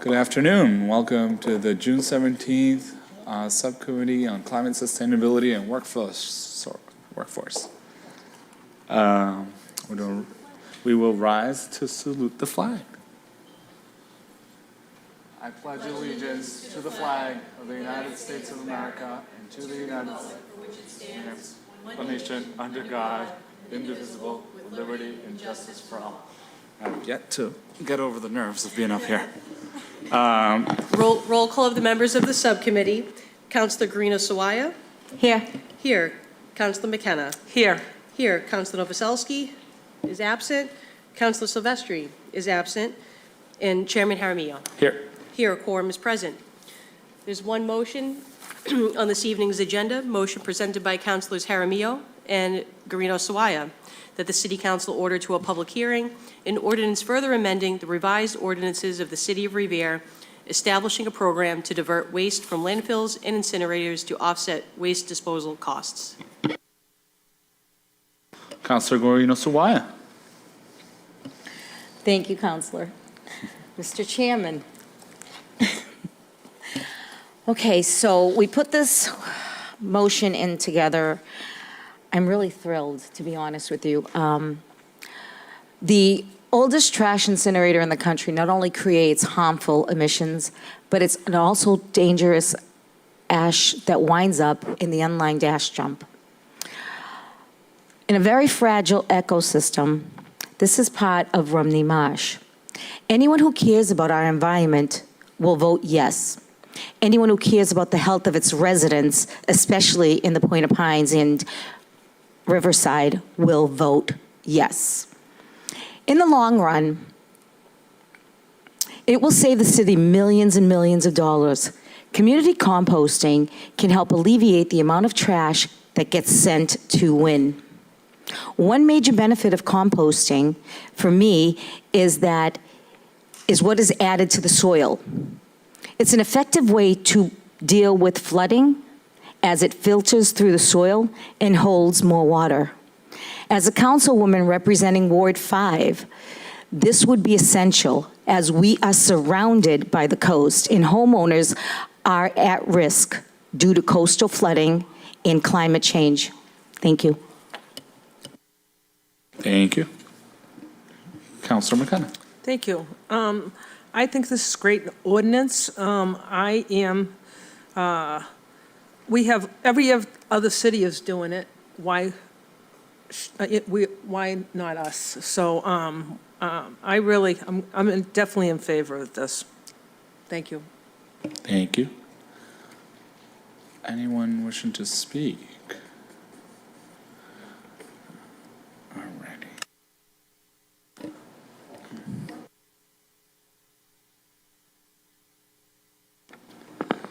Good afternoon. Welcome to the June 17th Subcommittee on Climate Sustainability and Workforce. We will rise to salute the flag. I pledge allegiance to the flag of the United States of America and to the United States for which it stands, one nation, under God, indivisible, with liberty and justice for all. I've yet to get over the nerves of being up here. Roll call of the members of the subcommittee. Councilor Guarino-Sawaya? Here. Here. Councilor McKenna? Here. Here. Councilor Novoselsky is absent. Councilor Silvestri is absent. And Chairman Jaramillo? Here. Here, a quorum is present. There's one motion on this evening's agenda, motion presented by Councilors Jaramillo and Guarino-Sawaya, that the City Council order to a public hearing an ordinance further amending the revised ordinances of the City of Revere, establishing a program to divert waste from landfills and incinerators to offset waste disposal costs. Councilor Guarino-Sawaya. Thank you, Councilor. Mr. Chairman. Okay, so we put this motion in together. I'm really thrilled, to be honest with you. The oldest trash incinerator in the country not only creates harmful emissions, but it's an also dangerous ash that winds up in the unlined ash dump. In a very fragile ecosystem, this is part of Rumney Marsh. Anyone who cares about our environment will vote yes. Anyone who cares about the health of its residents, especially in the Point of Pines and Riverside, will vote yes. In the long run, it will save the city millions and millions of dollars. Community composting can help alleviate the amount of trash that gets sent to WIN. One major benefit of composting, for me, is what is added to the soil. It's an effective way to deal with flooding as it filters through the soil and holds more water. As a councilwoman representing Ward 5, this would be essential as we are surrounded by the coast and homeowners are at risk due to coastal flooding and climate change. Thank you. Thank you. Councilor McKenna. Thank you. I think this is great ordinance. We have, every other city is doing it. Why not us? So I'm definitely in favor of this. Thank you. Thank you. Anyone wishing to speak? Alrighty.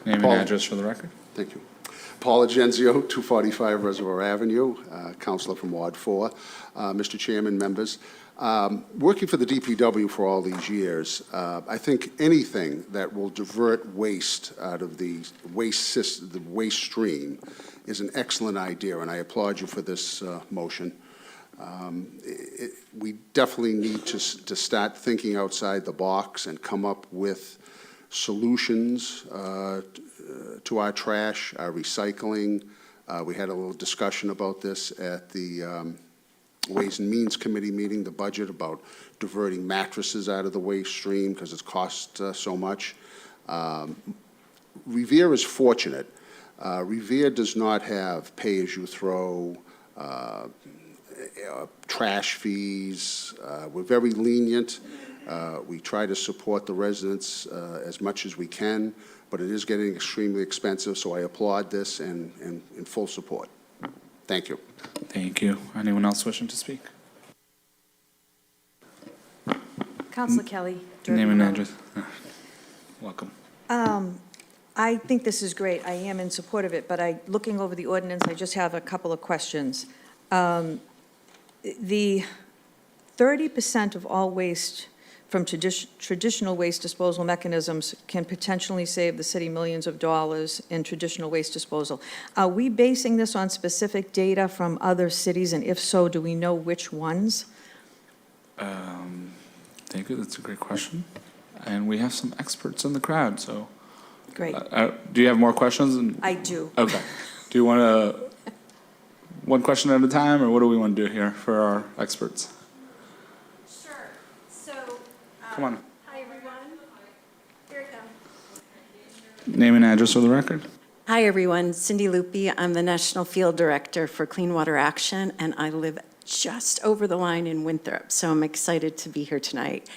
Name and address for the record. Thank you. Paul Agenzio, 245 Reservoir Avenue, councilor from Ward 4. Mr. Chairman, members, working for the DPW for all these years, I think anything that will divert waste out of the waste stream is an excellent idea, and I applaud you for this motion. We definitely need to start thinking outside the box and come up with solutions to our trash, our recycling. We had a little discussion about this at the Ways and Means Committee meeting, the budget, about diverting mattresses out of the waste stream because it's cost so much. Revere is fortunate. Revere does not have pay-as-you-throw trash fees. We're very lenient. We try to support the residents as much as we can, but it is getting extremely expensive, so I applaud this and in full support. Thank you. Thank you. Anyone else wishing to speak? Councilor Kelly. Name and address. Welcome. I think this is great. I am in support of it, but looking over the ordinance, I just have a couple of questions. The 30% of all waste from traditional waste disposal mechanisms can potentially save the city millions of dollars in traditional waste disposal. Are we basing this on specific data from other cities, and if so, do we know which ones? Thank you. That's a great question. And we have some experts in the crowd, so. Great. Do you have more questions? I do. Okay. Do you want to, one question at a time, or what do we want to do here for our experts? Sure. So, Come on. hi, everyone. Here it comes. Name and address for the record. Hi, everyone. Cindy Lupi. I'm the National Field Director for Clean Water Action, and I live just over the line in Winthrop, so I'm excited to be here tonight.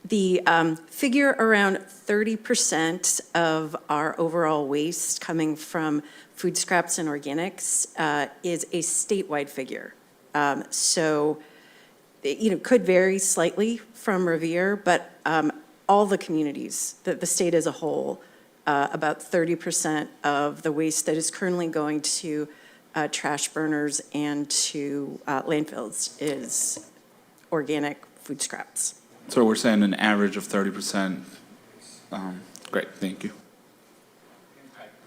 The figure around 30% of our overall waste coming from food scraps and organics is a statewide figure. So, could vary slightly from Revere, but all the communities, the state as a whole, about 30% of the waste that is currently going to trash burners and to landfills is organic food scraps. So we're saying an average of 30%. Great, thank you.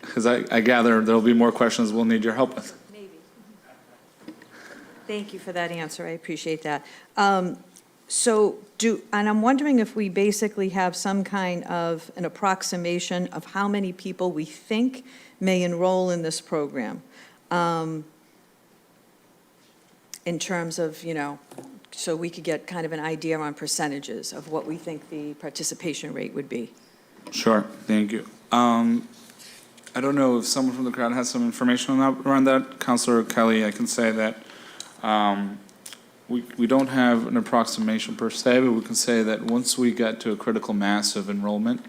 Because I gather there'll be more questions we'll need your help with. Maybe. Thank you for that answer. I appreciate that. And I'm wondering if we basically have some kind of an approximation of how many people we think may enroll in this program, in terms of, so we could get kind of an idea on percentages of what we think the participation rate would be. Sure, thank you. I don't know if someone from the crowd has some information on that, around that. Councilor Kelly, I can say that we don't have an approximation per se, but we can say that once we get to a critical mass of enrollment,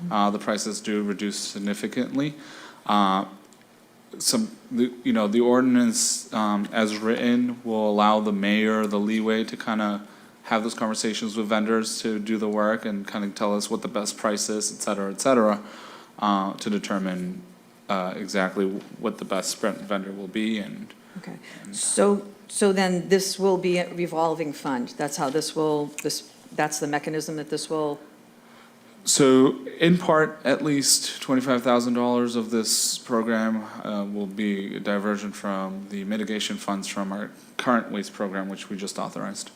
the prices do reduce significantly. The ordinance as written will allow the mayor the leeway to kind of have those conversations with vendors to do the work and kind of tell us what the best price is, et cetera, to determine exactly what the best vendor will be. And Okay. So then this will be a revolving fund. That's how that's the mechanism that this will, so in part, at least $25,000 of this program will be a diversion from the mitigation funds from our current waste program, which we just authorized.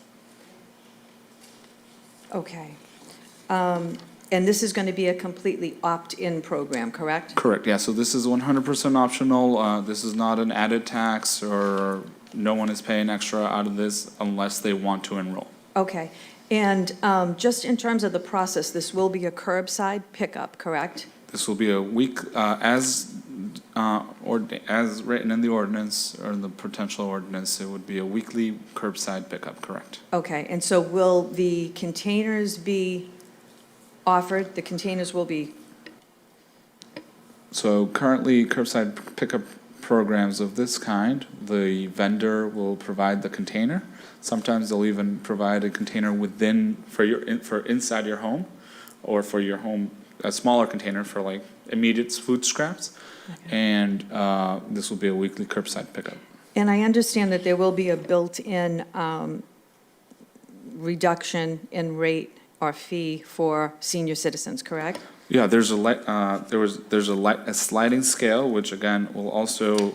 okay. And this is going to be a completely opt-in program, correct? Correct, yeah, so this is 100% optional. This is not an added tax, or no one is paying extra out of this unless they want to enroll. Okay. And just in terms of the process, this will be a curbside pickup, correct? This will be a week, as written in the ordinance, or in the potential ordinance, it would be a weekly curbside pickup, correct? Okay. And so will the containers be offered? The containers will be, So currently, curbside pickup programs of this kind, the vendor will provide the container. Sometimes they'll even provide a container for inside your home, or for your home, a smaller container for like immediate food scraps. Okay. And this will be a weekly curbside pickup. and I understand that there will be a built-in reduction in rate or fee for senior citizens, correct? Yeah, there's a sliding scale, which again will also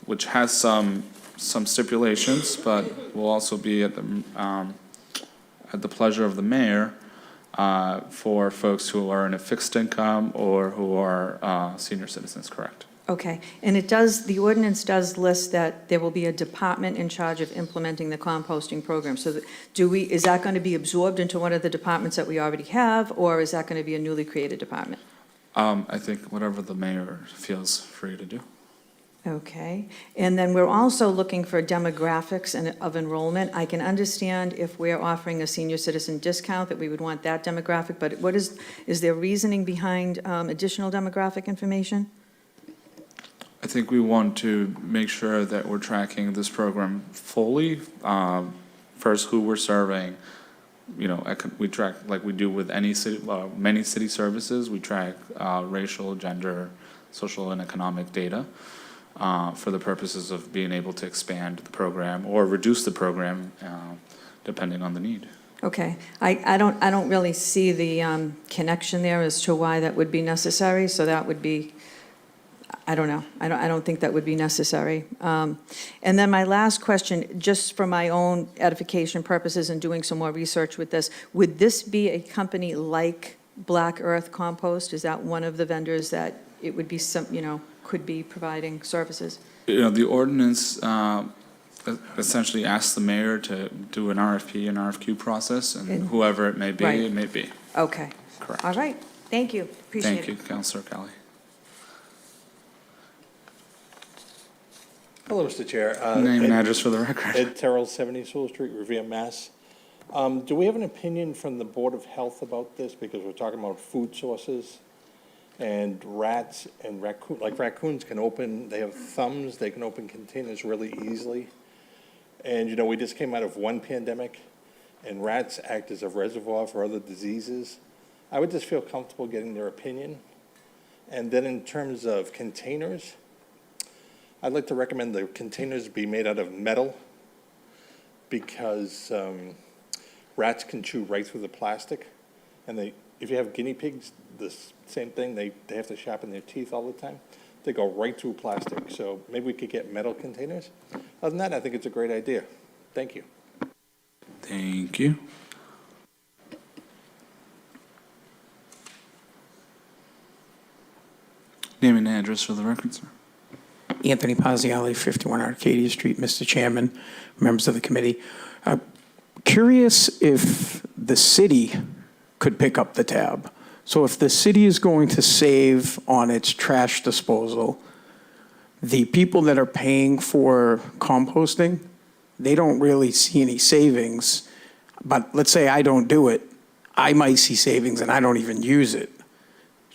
which has some stipulations, but will also be at the pleasure of the mayor for folks who are in a fixed income or who are senior citizens, correct? Okay, and the ordinance does list that there will be a department in charge of implementing the composting program. So is that going to be absorbed into one of the departments that we already have, or is that going to be a newly created department? I think whatever the mayor feels free to do. Okay, and then we're also looking for demographics of enrollment. I can understand if we're offering a senior citizen discount that we would want that demographic, but is there reasoning behind additional demographic information? I think we want to make sure that we're tracking this program fully. First, who we're serving. We track, like we do with any city, many city services. We track racial, gender, social, and economic data for the purposes of being able to expand the program or reduce the program, depending on the need. Okay, I don't really see the connection there as to why that would be necessary. So that would be, I don't know. I don't think that would be necessary. And then my last question, just for my own edification purposes and doing some more research with this, would this be a company like Black Earth Compost? Is that one of the vendors that it would be some, could be providing services? The ordinance essentially asks the mayor to do an RFP and RFQ process, and whoever it may be, Right. it may be. Okay. Correct. All right. Thank you. Appreciate it. Thank you, Councillor Kelly. Hello, Mr. Chair. Name and Ed- address for the record. Ed Terrell, 70 Sewell Street, Revere, Mass. Do we have an opinion from the Board of Health about this? Because we're talking about food sources and rats and raccoons can open, they have thumbs, they can open containers really easily. And, we just came out of one pandemic, and rats act as a reservoir for other diseases. I would just feel comfortable getting their opinion. And then in terms of containers, I'd like to recommend the containers be made out of metal because rats can chew right through the plastic. And if you have guinea pigs, the same thing, they have to sharpen their teeth all the time. They go right through plastic. So maybe we could get metal containers. Other than that, I think it's a great idea. Thank you. Thank you. Name and address for the record, sir. Anthony Pazziali, 51 Arcadia Street, Mr. Chairman, members of the committee. Curious if the city could pick up the tab. So if the city is going to save on its trash disposal, the people that are paying for composting, they don't really see any savings. But let's say I don't do it, I might see savings and I don't even use it.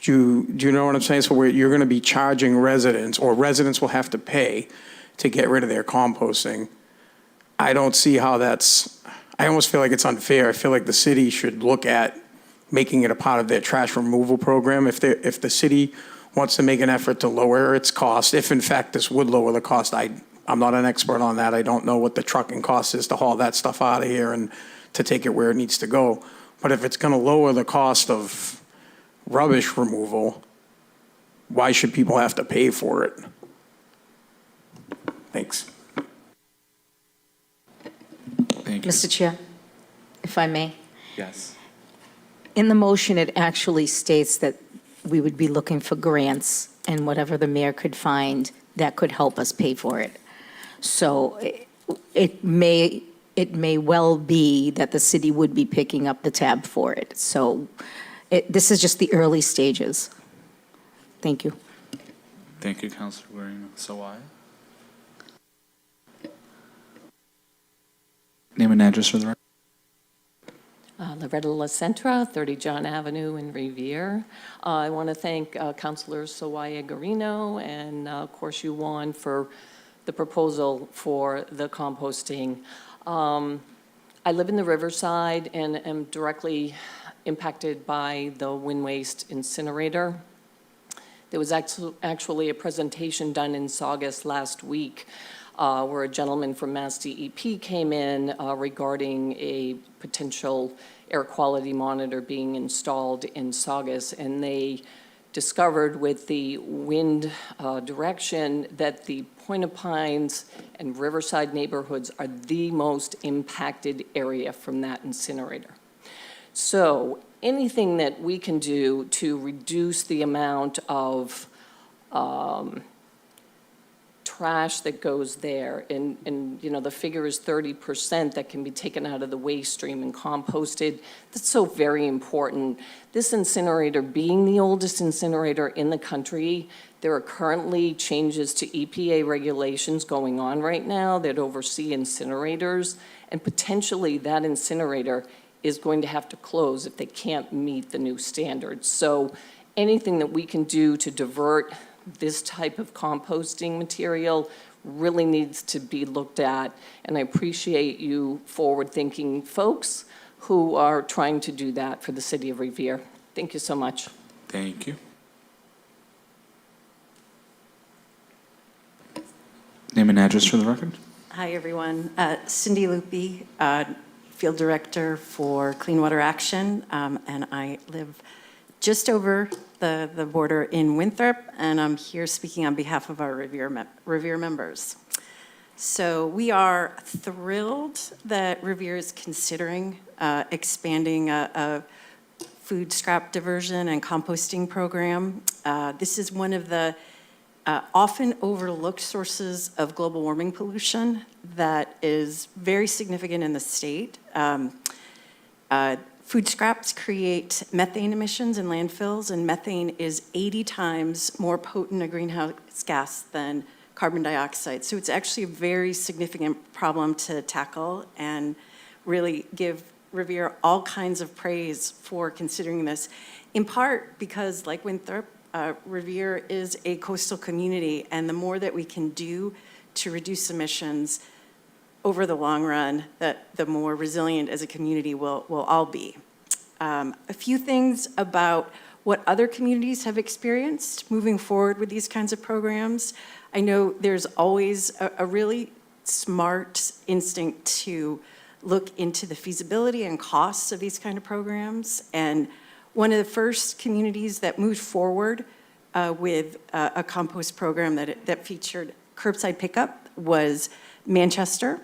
Do you know what I'm saying? So you're going to be charging residents, or residents will have to pay to get rid of their composting. I don't see how I almost feel like it's unfair. I feel like the city should look at making it a part of their trash removal program. If the city wants to make an effort to lower its cost, if in fact this would lower the cost, I'm not an expert on that. I don't know what the trucking cost is to haul that stuff out of here and to take it where it needs to go. But if it's going to lower the cost of rubbish removal, why should people have to pay for it? Thanks. Thank you. Mr. Chair, if I may. Yes. In the motion, it actually states that we would be looking for grants and whatever the mayor could find that could help us pay for it. So it may well be that the city would be picking up the tab for it. So this is just the early stages. Thank you. Thank you, Councillor Guarino Sawaya. Name and address for the record. Loretta La Centra, 30 John Avenue in Revere. I want to thank Councilor Sawaya Guarino and, of course, you, Juan, for the proposal for the composting. I live in the Riverside and am directly impacted by the wind waste incinerator. There was actually a presentation done in Saugus last week where a gentleman from Mass DEP came in regarding a potential air quality monitor being installed in Saugus, and they discovered with the wind direction that the Point of Pines and Riverside neighborhoods are the most impacted area from that incinerator. So anything that we can do to reduce the amount of trash that goes there, and the figure is 30% that can be taken out of the waste stream and composted. That's so very important. This incinerator being the oldest incinerator in the country, there are currently changes to EPA regulations going on right now that oversee incinerators, and potentially that incinerator is going to have to close if they can't meet the new standards. So anything that we can do to divert this type of composting material really needs to be looked at, and I appreciate you forward-thinking folks who are trying to do that for the city of Revere. Thank you so much. Thank you. Name and address for the record. Hi, everyone. Cindy Lupi, Field Director for Clean Water Action, and I live just over the border in Winthrop, and I'm here speaking on behalf of our Revere members. So we are thrilled that Revere is considering expanding a food scrap diversion and composting program. This is one of the often overlooked sources of global warming pollution that is very significant in the state. Food scraps create methane emissions in landfills, and methane is 80 times more potent a greenhouse gas than carbon dioxide. So it's actually a very significant problem to tackle, and really give Revere all kinds of praise for considering this, in part because, like Winthrop, Revere is a coastal community, and the more that we can do to reduce emissions over the long run, the more resilient as a community we'll all be. A few things about what other communities have experienced moving forward with these kinds of programs. I know there's always a really smart instinct to look into the feasibility and costs of these kind of programs. And one of the first communities that moved forward with a compost program that featured curbside pickup was Manchester.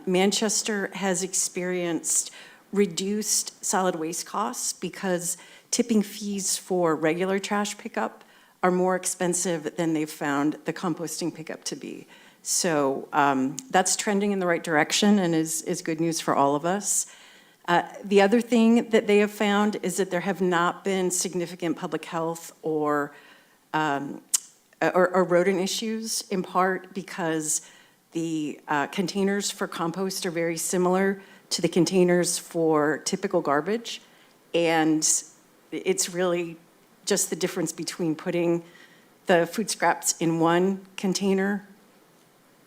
Manchester has experienced reduced solid waste costs because tipping fees for regular trash pickup are more expensive than they've found the composting pickup to be. So that's trending in the right direction and is good news for all of us. The other thing that they have found is that there have not been significant public health or rodent issues, in part because the containers for compost are very similar to the containers for typical garbage. And it's really just the difference between putting the food scraps in one container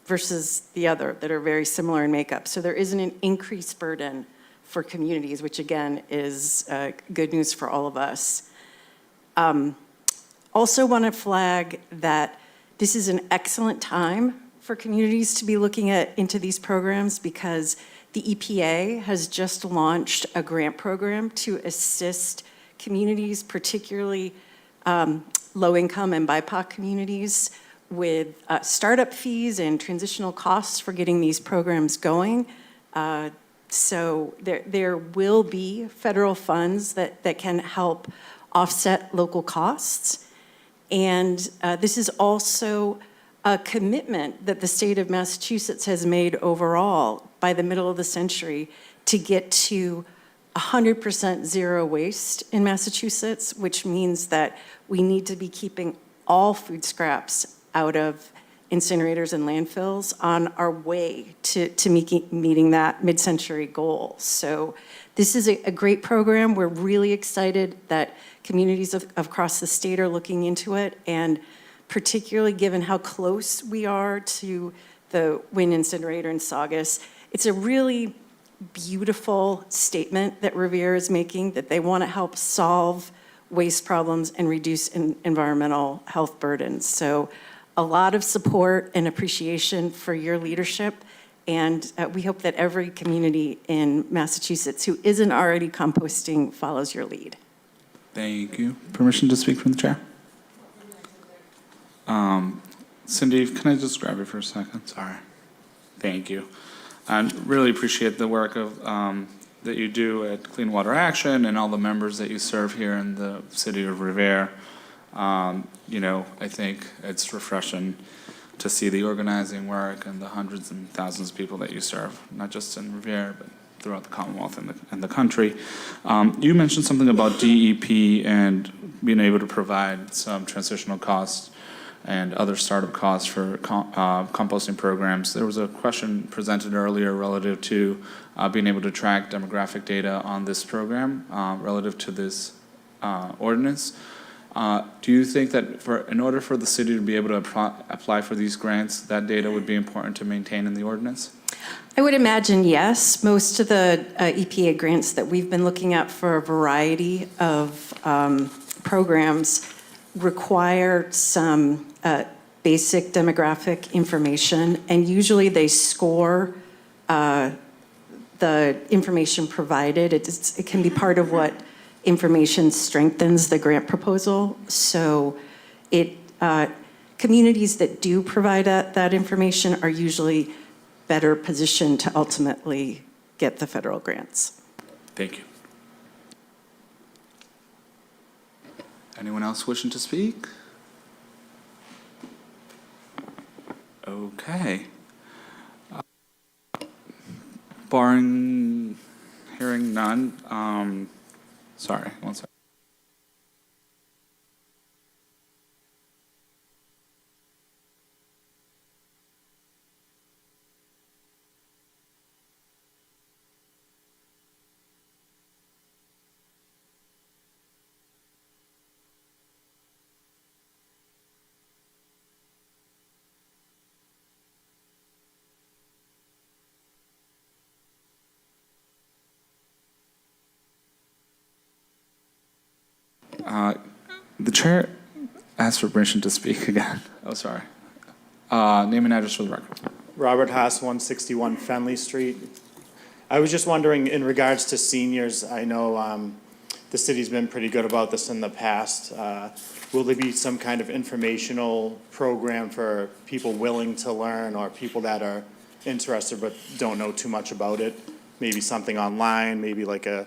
versus the other that are very similar in makeup. So there isn't an increased burden for communities, which again is good news for all of us. Also want to flag that this is an excellent time for communities to be looking into these programs, because the EPA has just launched a grant program to assist communities, particularly low-income and BIPOC communities, with startup fees and transitional costs for getting these programs going. So there will be federal funds that can help offset local costs. And this is also a commitment that the state of Massachusetts has made overall by the middle of the century to get to 100% zero waste in Massachusetts, which means that we need to be keeping all food scraps out of incinerators and landfills on our way to meeting that mid-century goal. So this is a great program. We're really excited that communities across the state are looking into it, and particularly given how close we are to the Wynn incinerator in Saugus. It's a really beautiful statement that Revere is making, that they want to help solve waste problems and reduce environmental health burdens. So a lot of support and appreciation for your leadership, and we hope that every community in Massachusetts who isn't already composting follows your lead. Thank you. Permission to speak from the chair? Cindy, can I just grab you for a second? Sorry. Thank you. I really appreciate the work of that you do at Clean Water Action and all the members that you serve here in the city of Revere. You know, I think it's refreshing to see the organizing work and the hundreds and thousands of people that you serve, not just in Revere, but throughout the Commonwealth and the country. You mentioned something about DEP and being able to provide some transitional costs and other startup costs for composting programs. There was a question presented earlier relative to being able to track demographic data on this program relative to this ordinance. Do you think that in order for the city to be able to apply for these grants, that data would be important to maintain in the ordinance? I would imagine yes. Most of the EPA grants that we've been looking at for a variety of programs require some basic demographic information, and usually they score the information provided. It can be part of what information strengthens the grant proposal. So communities that do provide that information are usually better positioned to ultimately get the federal grants. Thank you. Anyone else wishing to speak? Okay. Barring hearing none, sorry, one second. The chair asked for permission to speak again. Oh, sorry. Name and address for the record. Robert Haas, 161 Fenley Street. I was just wondering, in regards to seniors, I know the city's been pretty good about this in the past. Will there be some kind of informational program for people willing to learn or people that are interested but don't know too much about it? Maybe something online, maybe like a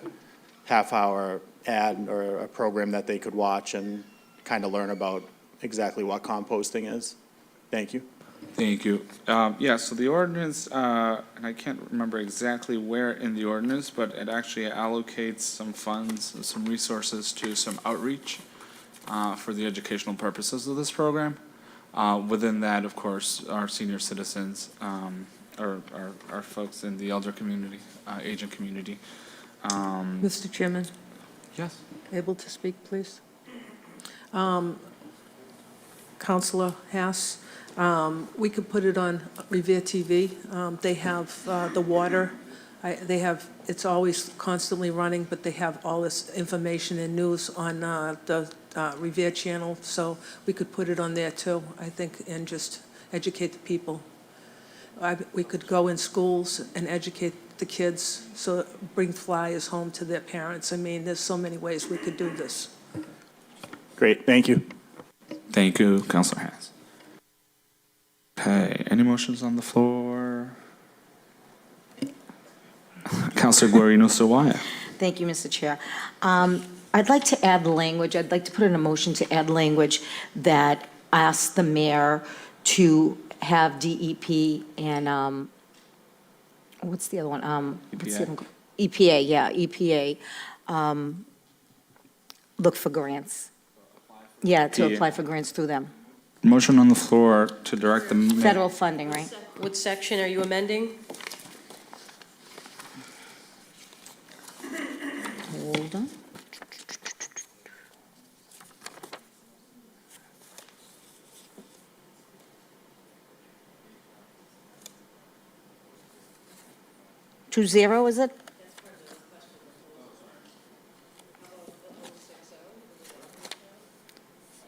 half-hour ad or a program that they could watch and kind of learn about exactly what composting is? Thank you. Thank you. Yeah, so the ordinance, and I can't remember exactly where in the ordinance, but it actually allocates some funds, some resources to some outreach for the educational purposes of this program. Within that, of course, our senior citizens, or our folks in the elder community, aging community. Mr. Chairman, Yes. able to speak, please? Councilor Haas, we could put it on Revere TV. They have the water. It's always constantly running, but they have all this information and news on the Revere channel, so we could put it on there too, I think, and just educate the people. We could go in schools and educate the kids, so bring flyers home to their parents. I mean, there's so many ways we could do this. Great, thank you. Thank you, Councilor Haas. Okay, any motions on the floor? Councilor Guarino Sawaya. Thank you, Mr. Chair. I'd like to add language, I'd like to put in a motion to add language that asks the mayor to have DEP and, what's the other one? What's the other one? EPA, yeah, EPA, look for grants. Yeah, to apply for grants through them. Motion on the floor to direct the mayor. Federal funding, right? What section are you amending? Hold on. Two zero, is it?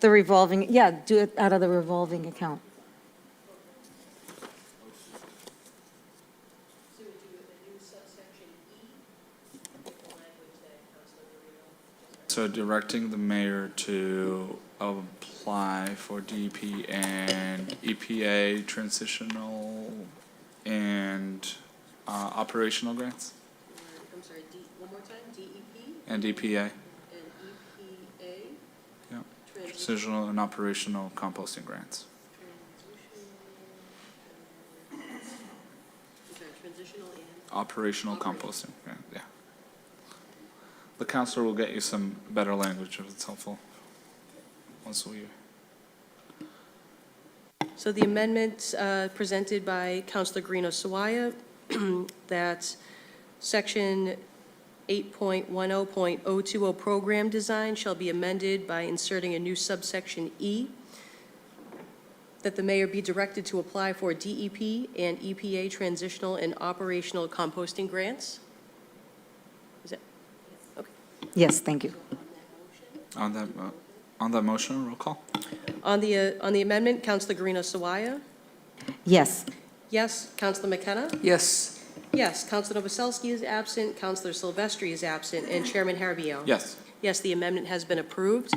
The revolving, yeah, do it out of the revolving account. So directing the mayor to apply for DEP and EPA transitional and operational grants? I'm sorry, one more time, DEP And EPA, and EPA. yeah. Transitional and operational composting grants. Transitional and. Operational composting, yeah. The counselor will get you some better language if it's helpful. Once we. So the amendment presented by Councilor Guarino Sawaya, that section 8.10.020 program design shall be amended by inserting a new subsection E, that the mayor be directed to apply for DEP and EPA transitional and operational composting grants. Is that, okay. Yes, thank you. On that motion, roll call. On the amendment, Councilor Guarino Sawaya? Yes. Yes. Councilor McKenna? Yes. Yes. Councilor Novoselsky is absent, Councilor Silvestri is absent, and Chairman Harabio? Yes. Yes, the amendment has been approved.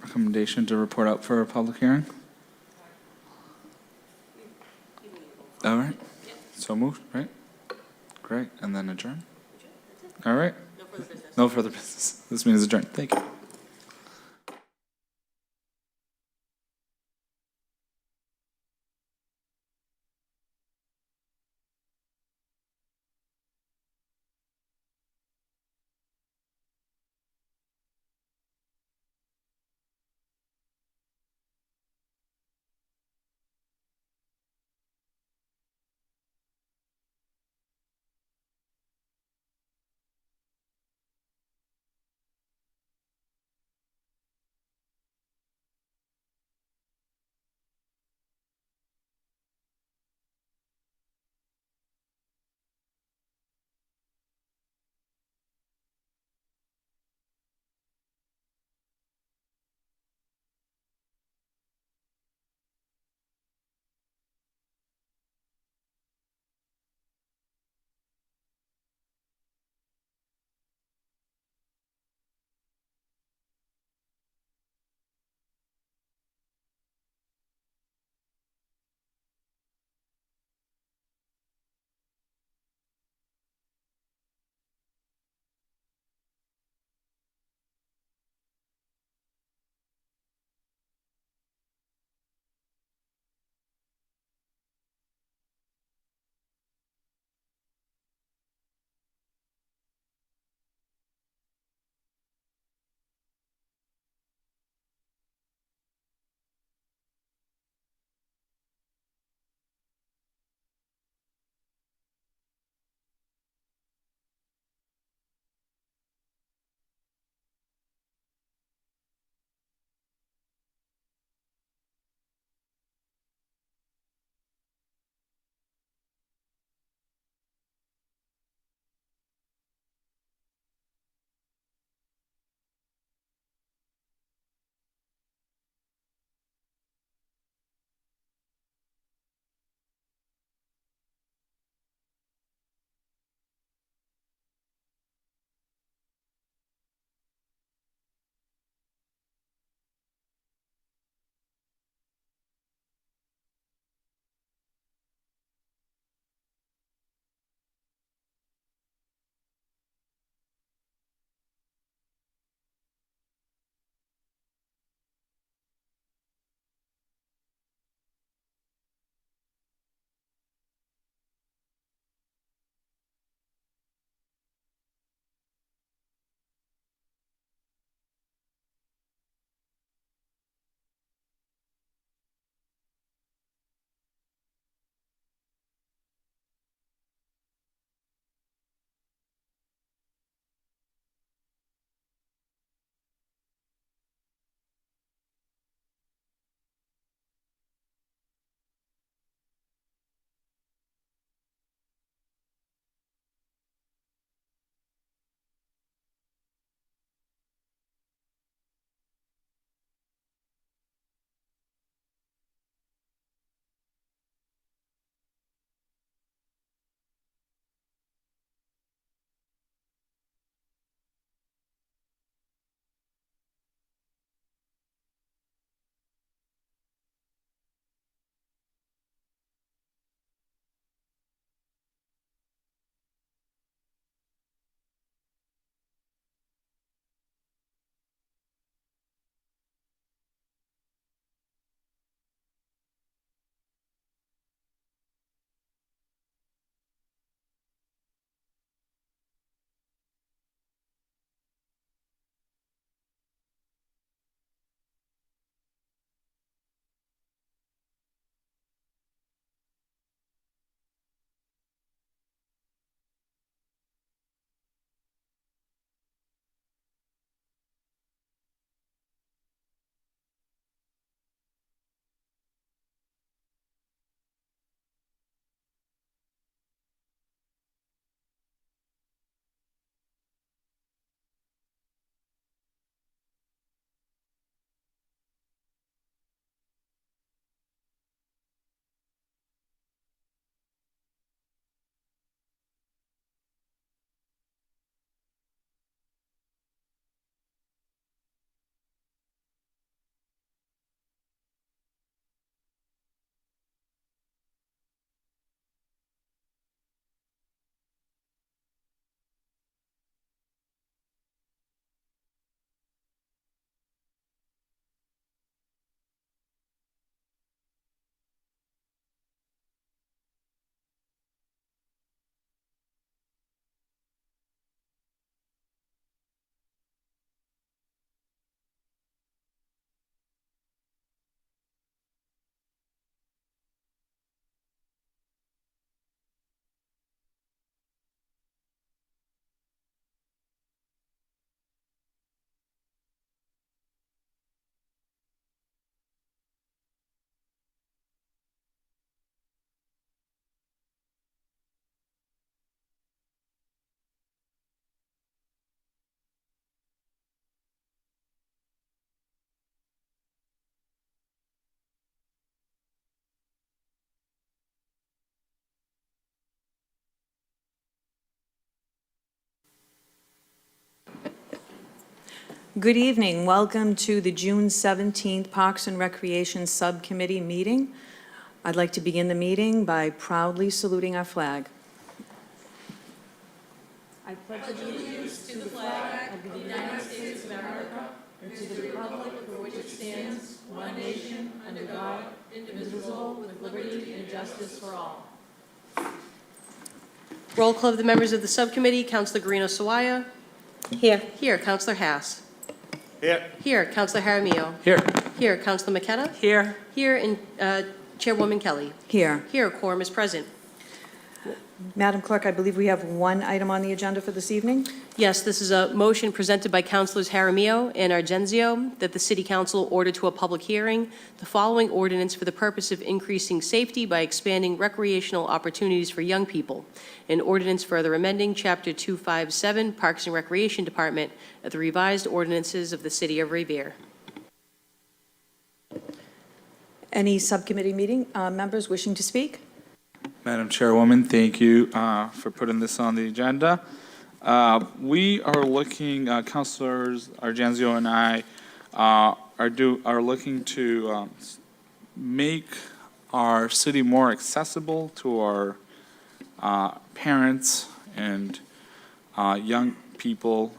Recommendation to report out for a public hearing? All right, so moved, right? Great, and then adjourn? All right. No further business. This meeting is adjourned. Thank you. Good evening. Welcome to the June 17th Parks and Recreation Subcommittee meeting. I'd like to begin the meeting by proudly saluting our flag. I pledge allegiance to the flag of the United States of America and to the republic for which it stands, one nation, under God, indivisible, with liberty and justice for all. Roll call of the members of the subcommittee. Councilor Guarino Sawaya. Here. Here. Councilor Haas. Here. Here. Councilor Jaramillo. Here. Here. Councilor McKenna. Here. Here. And Chairwoman Kelly. Here. Here. Quorum is present. Madam Clerk, I believe we have one item on the agenda for this evening. Yes, this is a motion presented by Councilors Jaramillo and Argenzio that the City Council order to a public hearing the following ordinance for the purpose of increasing safety by expanding recreational opportunities for young people. An ordinance further amending Chapter 257, Parks and Recreation Department of the revised ordinances of the City of Revere. Any subcommittee meeting members wishing to speak? Madam Chairwoman, thank you for putting this on the agenda. We are looking, Councilors Argenzio and I are looking to make our city more accessible to our parents and young people.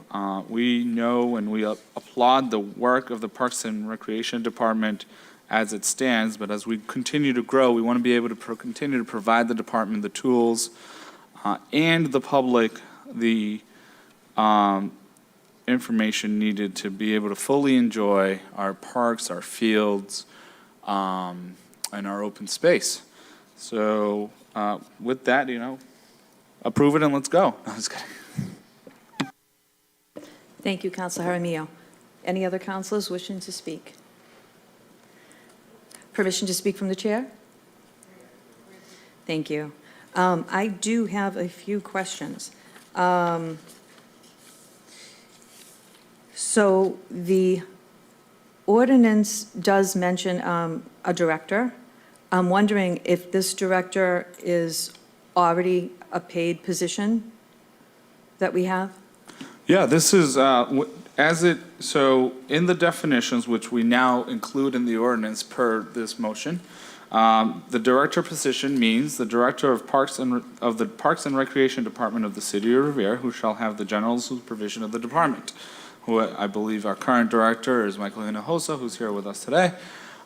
We know and we applaud the work of the Parks and Recreation Department as it stands, but as we continue to grow, we want to be able to continue to provide the department the tools and the public the information needed to be able to fully enjoy our parks, our fields, and our open space. So with that, approve it and let's go. No, just kidding. Thank you, Councilor Jaramillo. Any other councilors wishing to speak? Permission to speak from the chair? Thank you. I do have a few questions. So the ordinance does mention a director. I'm wondering if this director is already a paid position that we have? Yeah, this is, so in the definitions, which we now include in the ordinance per this motion, the director position means the director of the Parks and Recreation Department of the City of Revere, who shall have the general supervision of the department, who I believe our current director is Michael Hinojosa, who's here with us today.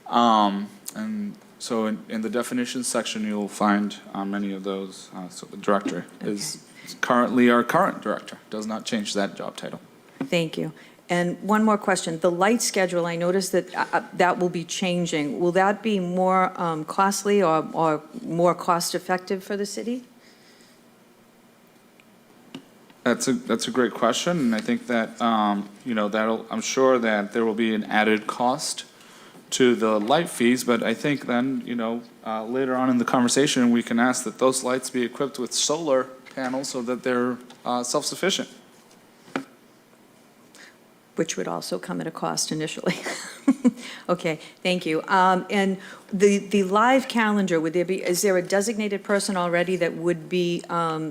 And so in the definitions section, you'll find many of those. So the director is currently our current director, does not change that job title. Thank you. And one more question. The light schedule, I noticed that that will be changing. Will that be more costly or more cost-effective for the city? That's a great question, and I think that I'm sure that there will be an added cost to the light fees, but I think then later on in the conversation we can ask that those lights be equipped with solar panels so that they're self-sufficient. Which would also come at a cost initially. Okay, thank you. And the live calendar, is there a designated person already that would be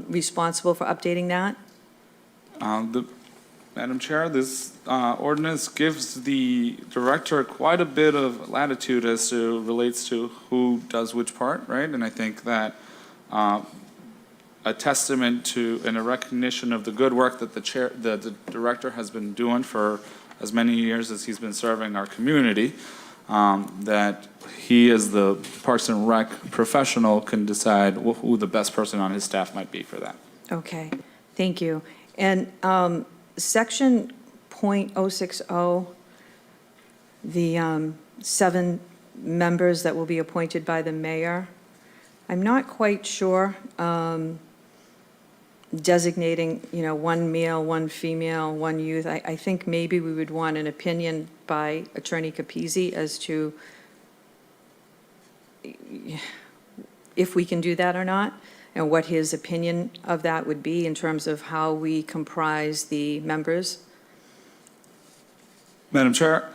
responsible for updating that? Madam Chair, this ordinance gives the director quite a bit of latitude as to relates to who does which part, right? And I think that a testament to and a recognition of the good work that the director has been doing for as many years as he's been serving our community, that he as the Parks and Rec professional can decide who the best person on his staff might be for that. Okay, thank you. And section .060, the 7 members that will be appointed by the mayor, I'm not quite sure designating, one male, one female, one youth. I think maybe we would want an opinion by Attorney Capizzi as to if we can do that or not, and what his opinion of that would be in terms of how we comprise the members. Madam Chair,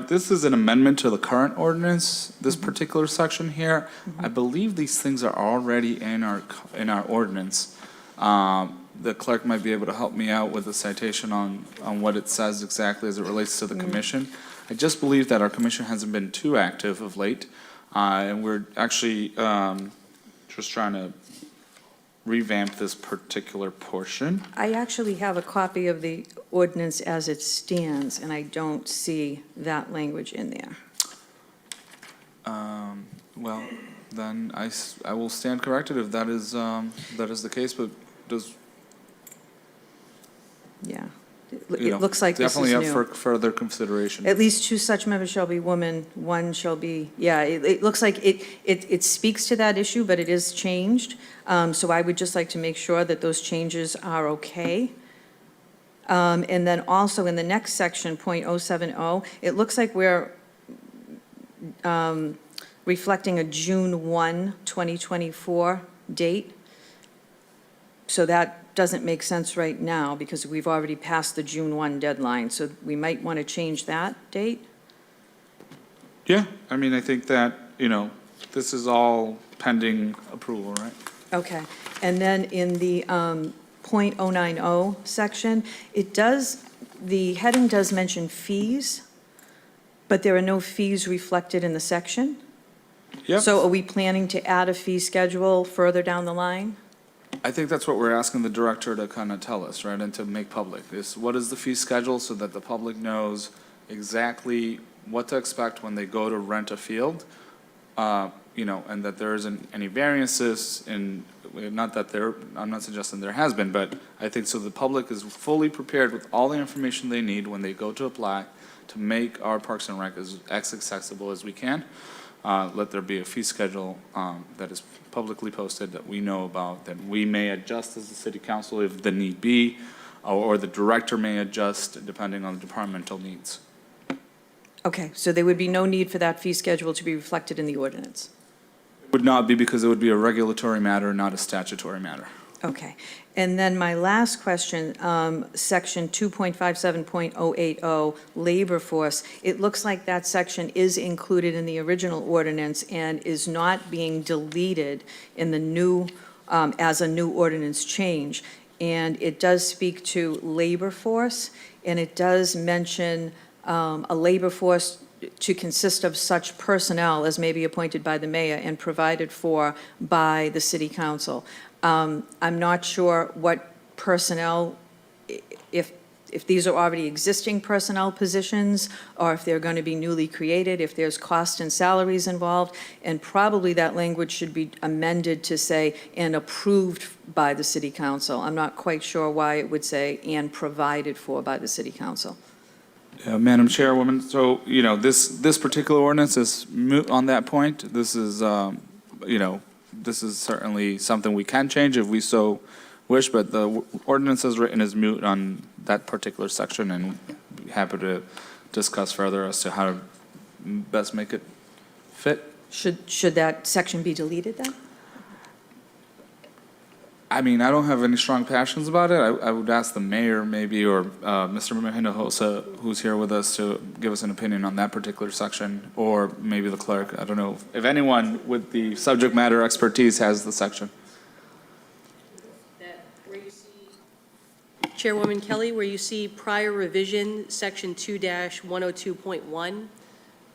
this is an amendment to the current ordinance, this particular section here. I believe these things are already in our ordinance. the clerk might be able to help me out with a citation on what it says exactly as it relates to the commission. I just believe that our commission hasn't been too active of late, and we're actually just trying to revamp this particular portion. I actually have a copy of the ordinance as it stands, and I don't see that language in there. Well, then I will stand corrected if that is the case, but does, Yeah. you know, It looks like this is definitely up new. for further consideration. At least 2 such members shall be women, 1 shall be, yeah, it looks like it speaks to that issue, but it is changed. So I would just like to make sure that those changes are okay. And then also in the next section, .070, it looks like we're reflecting a June 1, 2024 date. So that doesn't make sense right now because we've already passed the June 1 deadline. So we might want to change that date. Yeah, I mean, I think that, you know, this is all pending approval, right? Okay. And then in the .090 section, the heading does mention fees, but there are no fees reflected in the section. Yep. So are we planning to add a fee schedule further down the line? I think that's what we're asking the director to kind of tell us, right, and to make public, is what is the fee schedule so that the public knows exactly what to expect when they go to rent a field, you know, and that there isn't any variances in, not that I'm not suggesting there has been, but I think so the public is fully prepared with all the information they need when they go to apply to make our Parks and Rec as accessible as we can. Let there be a fee schedule that is publicly posted that we know about, that we may adjust as the city council if the need be, or the director may adjust depending on the departmental needs. Okay, so there would be no need for that fee schedule to be reflected in the ordinance? It would not be because it would be a regulatory matter, not a statutory matter. Okay. And then my last question, section 2.57.080, labor force. It looks like that section is included in the original ordinance and is not being deleted in the new, as a new ordinance change. And it does speak to labor force, and it does mention a labor force to consist of such personnel as may be appointed by the mayor and provided for by the city council. I'm not sure what personnel, if these are already existing personnel positions, or if they're going to be newly created, if there's cost and salaries involved, and probably that language should be amended to say, and approved by the city council. I'm not quite sure why it would say, and provided for by the city council. Madam Chairwoman, so, you know, this particular ordinance is moot on that point. This is, you know, this is certainly something we can change if we so wish, but the ordinance as written is moot on that particular section, and happy to discuss further as to how to best make it fit. Should that section be deleted then? I mean, I don't have any strong passions about it. I would ask the mayor maybe, or Mr. Hinojosa, who's here with us, to give us an opinion on that particular section, or maybe the clerk. I don't know if anyone with the subject matter expertise has the section. Chairwoman Kelly, where you see prior revision, section 2-102.1,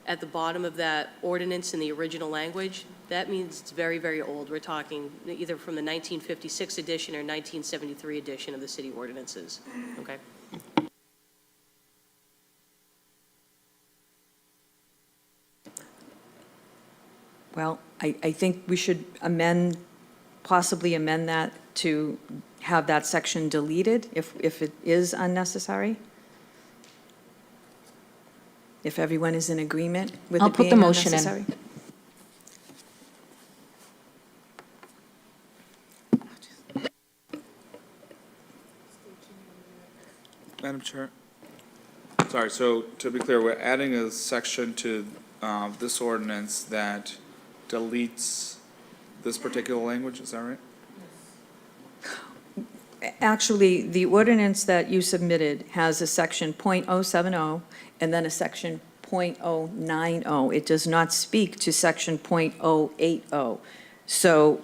at the bottom of that ordinance in the original language, that means it's very, very old. We're talking either from the 1956 edition or 1973 edition of the city ordinances, okay? Well, I think we should possibly amend that to have that section deleted if it is unnecessary. If everyone is in agreement with I'll it put being the motion in. unnecessary. Madam Chair? Sorry, so to be clear, we're adding a section to this ordinance that deletes this particular language, is that right? Actually, the ordinance that you submitted has a section .070 and then a section .090. It does not speak to section .080. So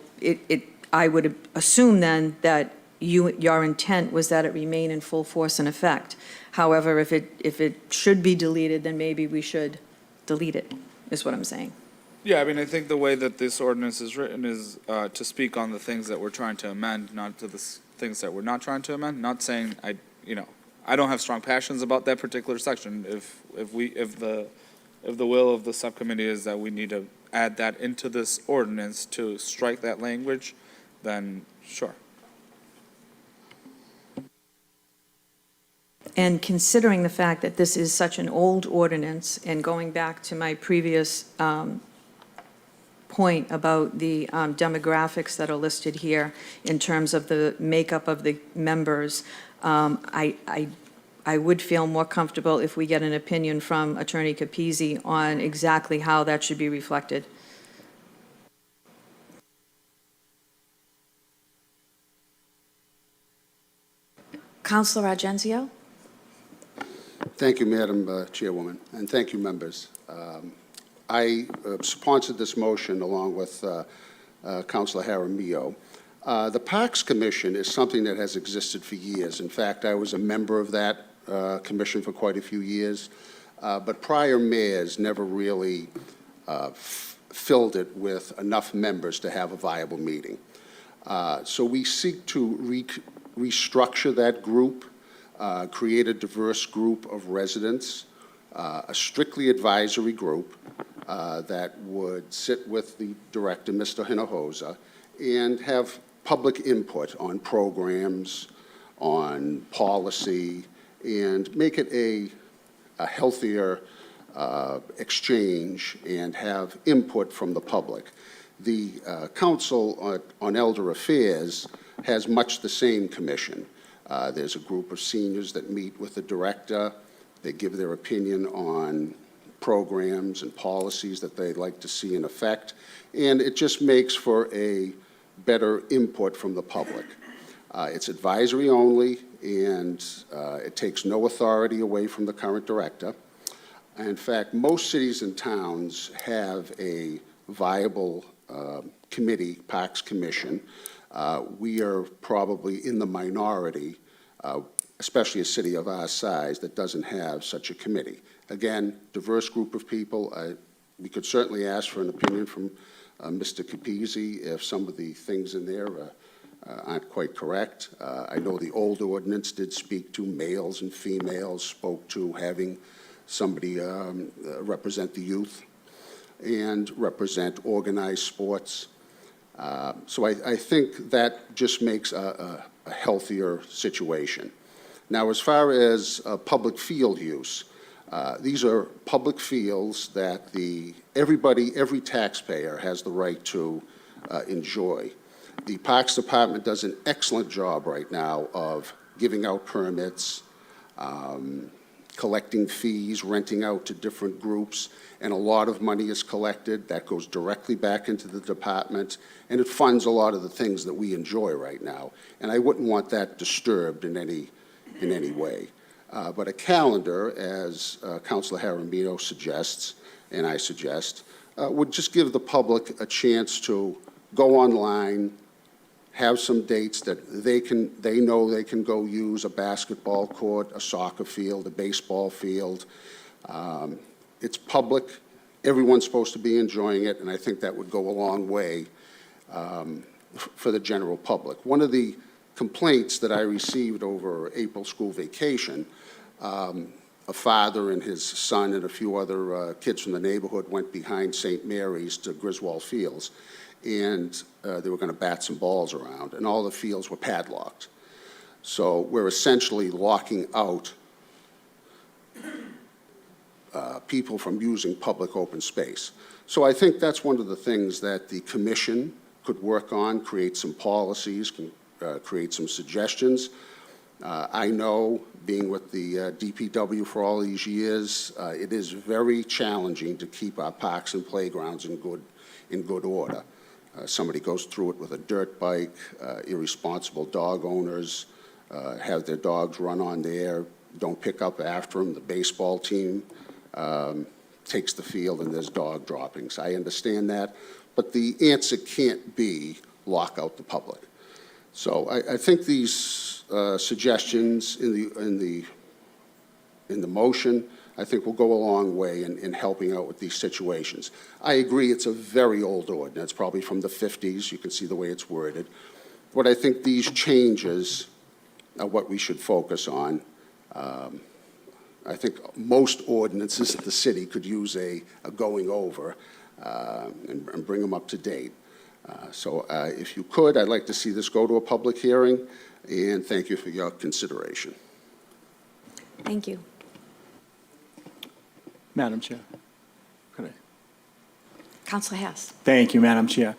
I would assume then that your intent was that it remain in full force and effect. However, if it should be deleted, then maybe we should delete it, is what I'm saying. Yeah, I mean, I think the way that this ordinance is written is to speak on the things that we're trying to amend, not to the things that we're not trying to amend. Not saying I don't have strong passions about that particular section. If the will of the subcommittee is that we need to add that into this ordinance to strike that language, then sure. And considering the fact that this is such an old ordinance, and going back to my previous point about the demographics that are listed here in terms of the makeup of the members, I would feel more comfortable if we get an opinion from Attorney Capizzi on exactly how that should be reflected. Councilor Argenzio? Thank you, Madam Chairwoman, and thank you, members. I sponsored this motion along with Councilor Jaramillo. The Parks Commission is something that has existed for years. In fact, I was a member of that commission for quite a few years, but prior mayors never really filled it with enough members to have a viable meeting. So we seek to restructure that group, create a diverse group of residents, a strictly advisory group that would sit with the director, Mr. Hinojosa, and have public input on programs, on policy, and make it a healthier exchange and have input from the public. The Council on Elder Affairs has much the same commission. There's a group of seniors that meet with the director. They give their opinion on programs and policies that they'd like to see in effect, and it just makes for a better input from the public. It's advisory only, and it takes no authority away from the current director. In fact, most cities and towns have a viable committee, Parks Commission. We are probably in the minority, especially a city of our size, that doesn't have such a committee. Again, diverse group of people. We could certainly ask for an opinion from Mr. Capizzi if some of the things in there aren't quite correct. I know the old ordinance did speak to males and females, spoke to having somebody represent the youth and represent organized sports. So I think that just makes a healthier situation. Now, as far as public field use, these are public fields that every taxpayer has the right to enjoy. The Parks Department does an excellent job right now of giving out permits, collecting fees, renting out to different groups, and a lot of money is collected. That goes directly back into the department, and it funds a lot of the things that we enjoy right now. And I wouldn't want that disturbed in any way. But a calendar, as Councilor Jaramillo suggests, and I suggest, would just give the public a chance to go online, have some dates that they know they can go use: a basketball court, a soccer field, a baseball field. It's public. Everyone's supposed to be enjoying it, and I think that would go a long way for the general public. One of the complaints that I received over April school vacation, a father and his son and a few other kids from the neighborhood went behind St. Mary's to Griswold Fields, and they were going to bat some balls around, and all the fields were padlocked. So we're essentially locking out people from using public open space. So I think that's one of the things that the commission could work on, create some policies, create some suggestions. I know, being with the DPW for all these years, it is very challenging to keep our parks and playgrounds in good order. Somebody goes through it with a dirt bike, irresponsible dog owners have their dogs run on there, don't pick up after them. The baseball team takes the field and there's dog droppings. I understand that, but the answer can't be lock out the public. So I think these suggestions in the motion, I think will go a long way in helping out with these situations. I agree it's a very old ordinance, probably from the 50s. You can see the way it's worded. But I think these changes are what we should focus on. I think most ordinances in the city could use a going over and bring them up to date. So if you could, I'd like to see this go to a public hearing, and thank you for your consideration. Thank you. Madam Chair. Could I? Councilor Hess. Thank you, Madam Chair.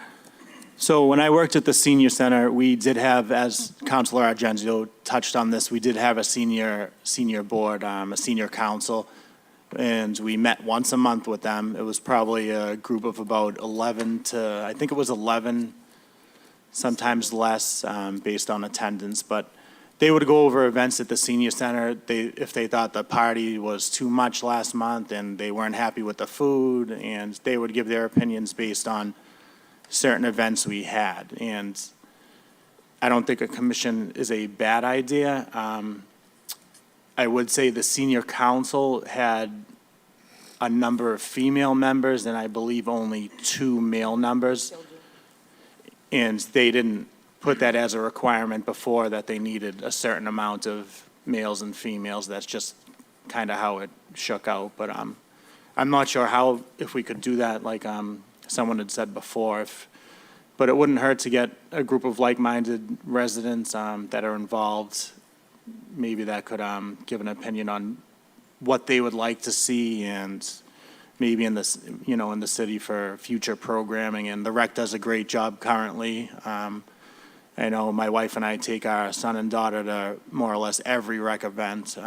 So when I worked at the senior center, we did have, as Councilor Argento touched on this, we did have a senior board, a senior council, and we met once a month with them. It was probably a group of about 11 to, I think it was 11, sometimes less, based on attendance. But they would go over events at the senior center. If they thought the party was too much last month and they weren't happy with the food, and they would give their opinions based on certain events we had. And I don't think a commission is a bad idea. I would say the senior council had a number of female members and I believe only 2 male members. And they didn't put that as a requirement before, that they needed a certain amount of males and females. That's just kind of how it shook out. But I'm not sure how, if we could do that like someone had said before, but it wouldn't hurt to get a group of like-minded residents that are involved. Maybe that could give an opinion on what they would like to see, and maybe in this, in the city for future programming. And the rec does a great job currently. I know my wife and I take our son and daughter to more or less every rec event.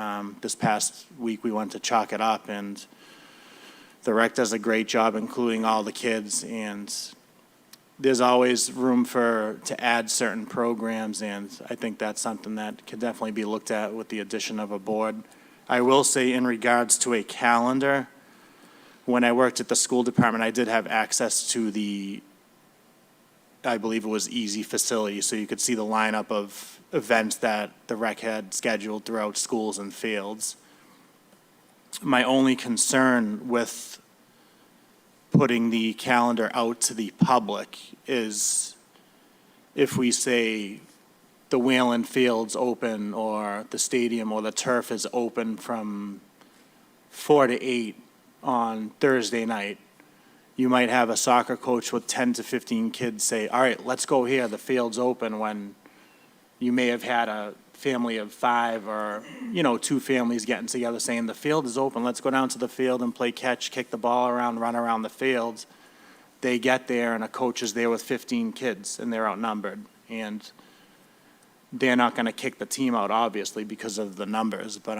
This past week we went to Chalk It Up, and the rec does a great job including all the kids, and there's always room to add certain programs, and I think that's something that could definitely be looked at with the addition of a board. I will say, in regards to a calendar, when I worked at the school department, I did have access to the, I believe it was Easy facility, so you could see the lineup of events that the rec had scheduled throughout schools and fields. My only concern with putting the calendar out to the public is if we say the Whalen Field's open, or the stadium or the turf is open from 4 to 8 on Thursday night, you might have a soccer coach with 10 to 15 kids say, all right, let's go here, the field's open, when you may have had a family of 5 or, 2 families getting together saying the field is open, let's go down to the field and play catch, kick the ball around, run around the field. They get there and a coach is there with 15 kids and they're outnumbered. And they're not going to kick the team out, obviously, because of the numbers. But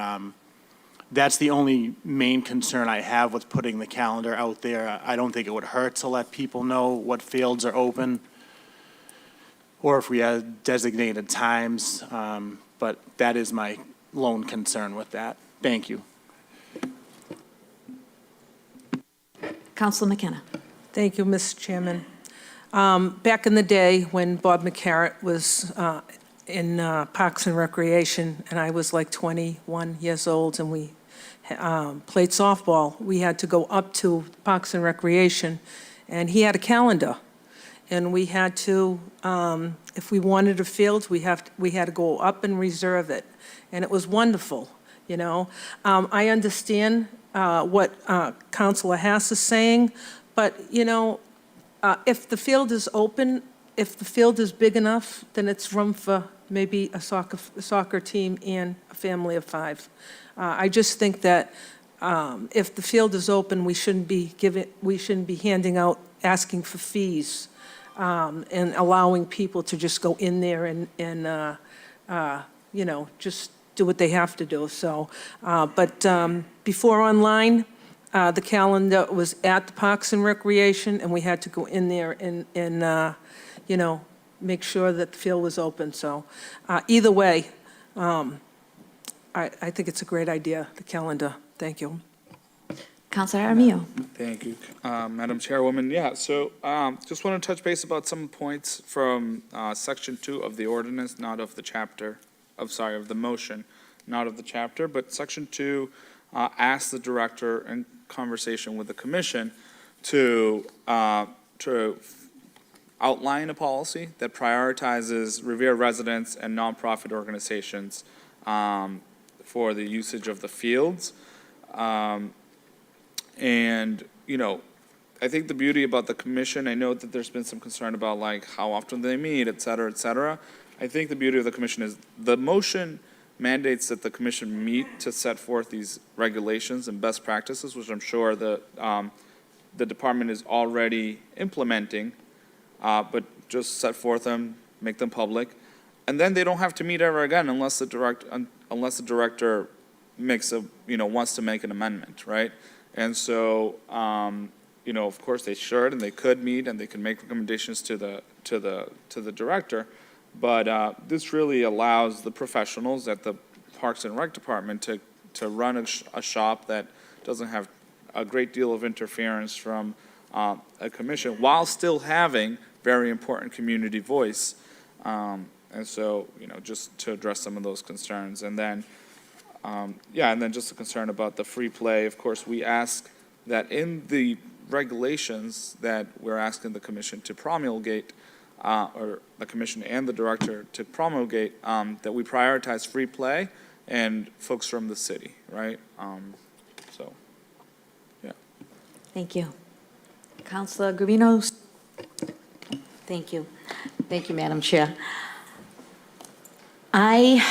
that's the only main concern I have with putting the calendar out there. I don't think it would hurt to let people know what fields are open, or if we had designated times. But that is my lone concern with that. Thank you. Councilor McKenna. Thank you, Mr. Chairman. Back in the day when Bob McCarrott was in Parks and Recreation, and I was like 21 years old, and we played softball, we had to go up to Parks and Recreation, and he had a calendar. And we had to, if we wanted a field, we had to go up and reserve it. And it was wonderful, I understand what Councilor Hass is saying, but, if the field is open, if the field is big enough, then it's room for maybe a soccer team and a family of 5. I just think that if the field is open, we shouldn't be handing out, asking for fees, and allowing people to just go in there and just do what they have to do. So, but before online, the calendar was at the Parks and Recreation, and we had to go in there and make sure that the field was open. So either way, I think it's a great idea, the calendar. Thank you. Counselor Aramillo. Thank you, Madam Chairwoman. Yeah, so just want to touch base about some points from Section 2 of the ordinance, not of the chapter, of the motion, not of the chapter, but Section 2 asks the director in conversation with the commission to outline a policy that prioritizes Revere residents and nonprofit organizations for the usage of the fields. And, you know, I think the beauty about the commission, I know that there's been some concern about like how often they meet, et cetera, et cetera. I think the beauty of the commission is the motion mandates that the commission meet to set forth these regulations and best practices, which I'm sure the department is already implementing, but just set forth them, make them public. And then they don't have to meet ever again unless the director makes wants to make an amendment, right? And so, you know, of course, they should and they could meet and they can make recommendations to the director. But this really allows the professionals at the Parks and Rec Department to run a shop that doesn't have a great deal of interference from a commission while still having very important community voice. And so, you know, just to address some of those concerns. And then, and then just a concern about the free play. Of course, we ask that in the regulations that we're asking the commission to promulgate, or the commission and the director to promulgate, that we prioritize free play and folks from the city, right? So, yeah. Thank you. Counselor Garino. Thank you. Thank you, Madam Chair. I,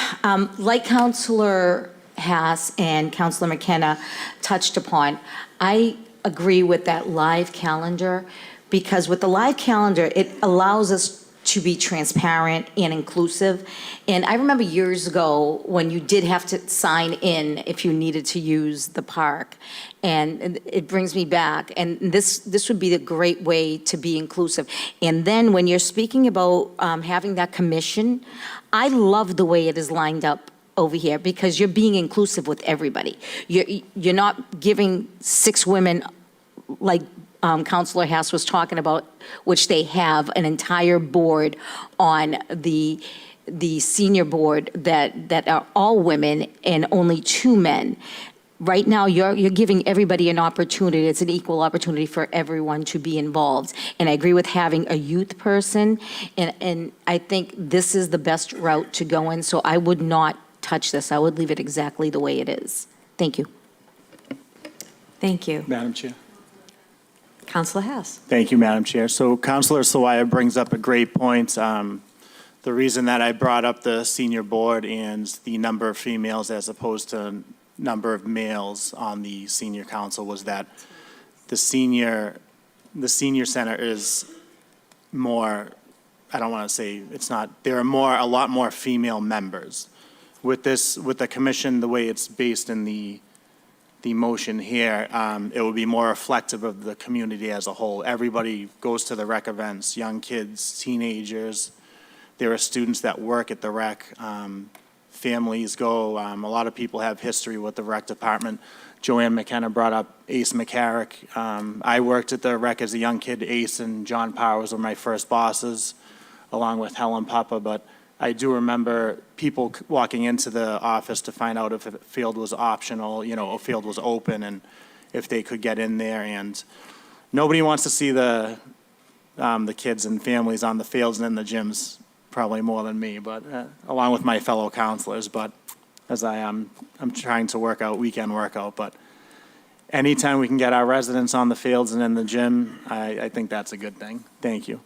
like Counselor Hass and Counselor McKenna touched upon, I agree with that live calendar, because with the live calendar, it allows us to be transparent and inclusive. And I remember years ago when you did have to sign in if you needed to use the park. And it brings me back. And this would be a great way to be inclusive. And then when you're speaking about having that commission, I love the way it is lined up over here, because you're being inclusive with everybody. You're not giving 6 women, like Counselor Hass was talking about, which they have an entire board on the senior board that are all women and only 2 men. Right now, you're giving everybody an opportunity. It's an equal opportunity for everyone to be involved. And I agree with having a youth person, and I think this is the best route to go in, so I would not touch this. I would leave it exactly the way it is. Thank you. Thank you. Madam Chair. Counselor Hass. Thank you, Madam Chair. So Counselor Sawaya brings up a great point. The reason that I brought up the senior board and the number of females as opposed to number of males on the senior council was that the senior center is more, I don't want to say it's not, there are a lot more female members. With the commission, the way it's based in the motion here, it will be more reflective of the community as a whole. Everybody goes to the rec events, young kids, teenagers. There are students that work at the rec. Families go. A lot of people have history with the rec department. Joanne McKenna brought up Ace McCarrick. I worked at the rec as a young kid. Ace and John Powers were my first bosses, along with Helen Papa. But I do remember people walking into the office to find out if a field was optional, a field was open, and if they could get in there. And nobody wants to see the kids and families on the fields and in the gyms, probably more than me, but along with my fellow counselors. But as I'm trying to work out weekend workout. But anytime we can get our residents on the fields and in the gym, I think that's a good thing. Thank you.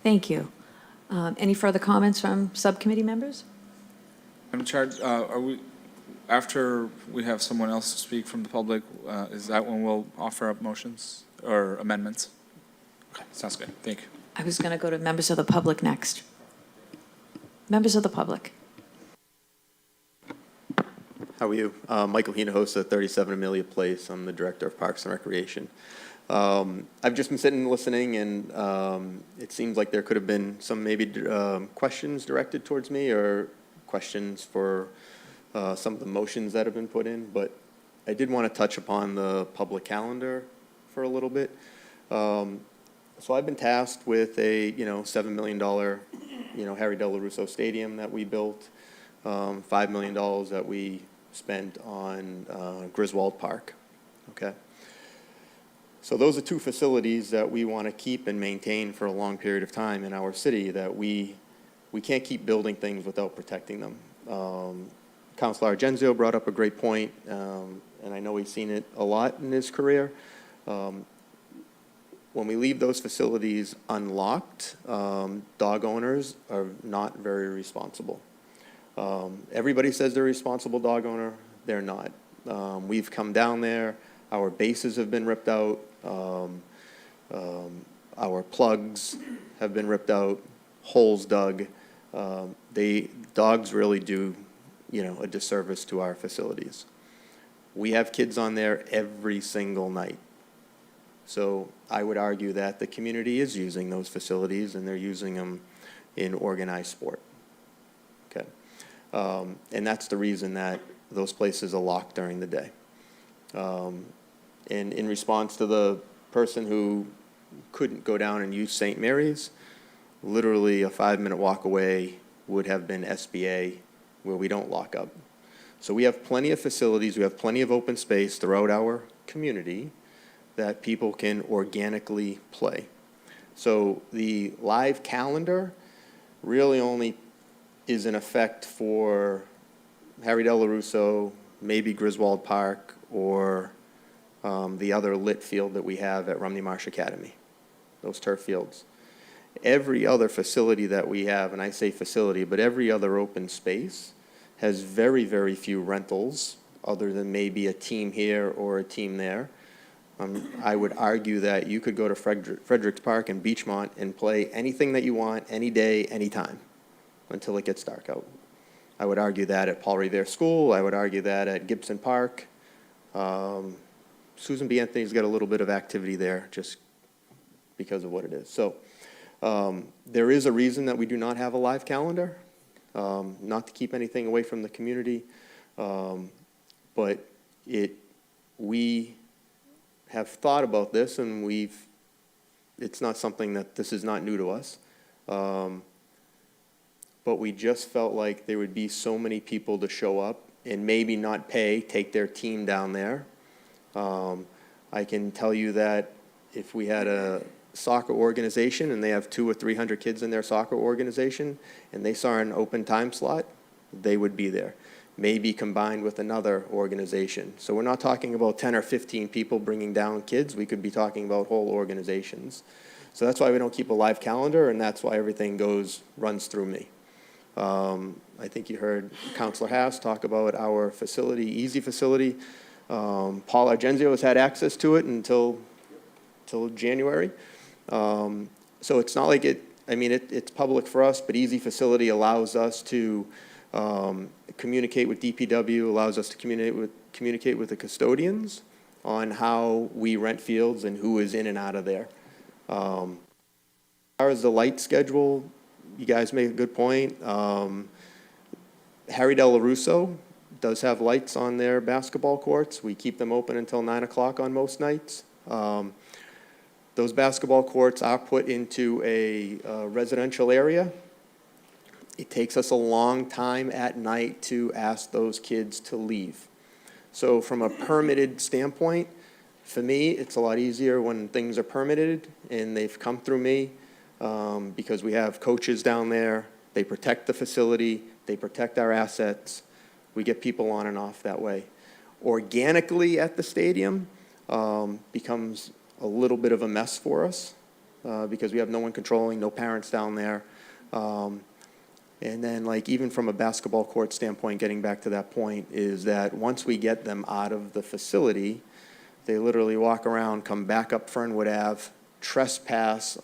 Thank you. Any further comments from subcommittee members? Madam Chair, after we have someone else speak from the public, is that when we'll offer up motions or amendments? Okay, sounds good. Thank you. I was going to go to members of the public next. Members of the public. How are you? Michael Hinojosa, 37 Amelia Place. I'm the Director of Parks and Recreation. I've just been sitting and listening, and it seems like there could have been some maybe questions directed towards me or questions for some of the motions that have been put in, but I did want to touch upon the public calendar for a little bit. So I've been tasked with a, $7 million, Harry Della Russo Stadium that we built, $5 million that we spent on Griswold Park, okay? So those are two facilities that we want to keep and maintain for a long period of time in our city, that we can't keep building things without protecting them. Councilor Argenzio brought up a great point, and I know he's seen it a lot in his career. When we leave those facilities unlocked, dog owners are not very responsible. Everybody says they're a responsible dog owner. They're not. We've come down there. Our bases have been ripped out. Our plugs have been ripped out. Holes dug. Dogs really do, a disservice to our facilities. We have kids on there every single night. So I would argue that the community is using those facilities, and they're using them in organized sport. Okay. And that's the reason that those places are locked during the day. And in response to the person who couldn't go down and use St. Mary's, literally a 5-minute walk away would have been SBA, where we don't lock up. So we have plenty of facilities, we have plenty of open space throughout our community that people can organically play. So the live calendar really only is in effect for Harry Della Russo, maybe Griswold Park, or the other lit field that we have at Rumney Marsh Academy, those turf fields. Every other facility that we have, and I say facility, but every other open space has very, very few rentals, other than maybe a team here or a team there. I would argue that you could go to Fredericks Park and Beachmont and play anything that you want, any day, anytime, until it gets dark out. I would argue that at Paul Revere School. I would argue that at Gibson Park. Susan B. Anthony's got a little bit of activity there just because of what it is. So there is a reason that we do not have a live calendar, not to keep anything away from the community, but we have thought about this, and it's not something that, this is not new to us, but we just felt like there would be so many people to show up and maybe not take their team down there. I can tell you that if we had a soccer organization and they have 200 or 300 kids in their soccer organization and they saw an open time slot, they would be there. Maybe combined with another organization. So we're not talking about 10 or 15 people bringing down kids. We could be talking about whole organizations. So that's why we don't keep a live calendar, and that's why everything runs through me. I think you heard Councilor Haas talk about our facility, Easy Facility. Paul Argenzio has had access to it until January. So it's not like it's public for us, but Easy Facility allows us to communicate with DPW, allows us to communicate with the custodians on how we rent fields and who is in and out of there. As far as the light schedule, you guys make a good point. Harry Della Russo does have lights on their basketball courts. We keep them open until 9 o'clock on most nights. Those basketball courts are put into a residential area. It takes us a long time at night to ask those kids to leave. So from a permitted standpoint, for me, it's a lot easier when things are permitted and they've come through me, because we have coaches down there. They protect the facility. They protect our assets. We get people on and off that way. Organically at the stadium becomes a little bit of a mess for us because we have no one controlling, no parents down there. And then, even from a basketball court standpoint, getting back to that point, is that once we get them out of the facility, they literally walk around, come back up Fernwood Ave, trespass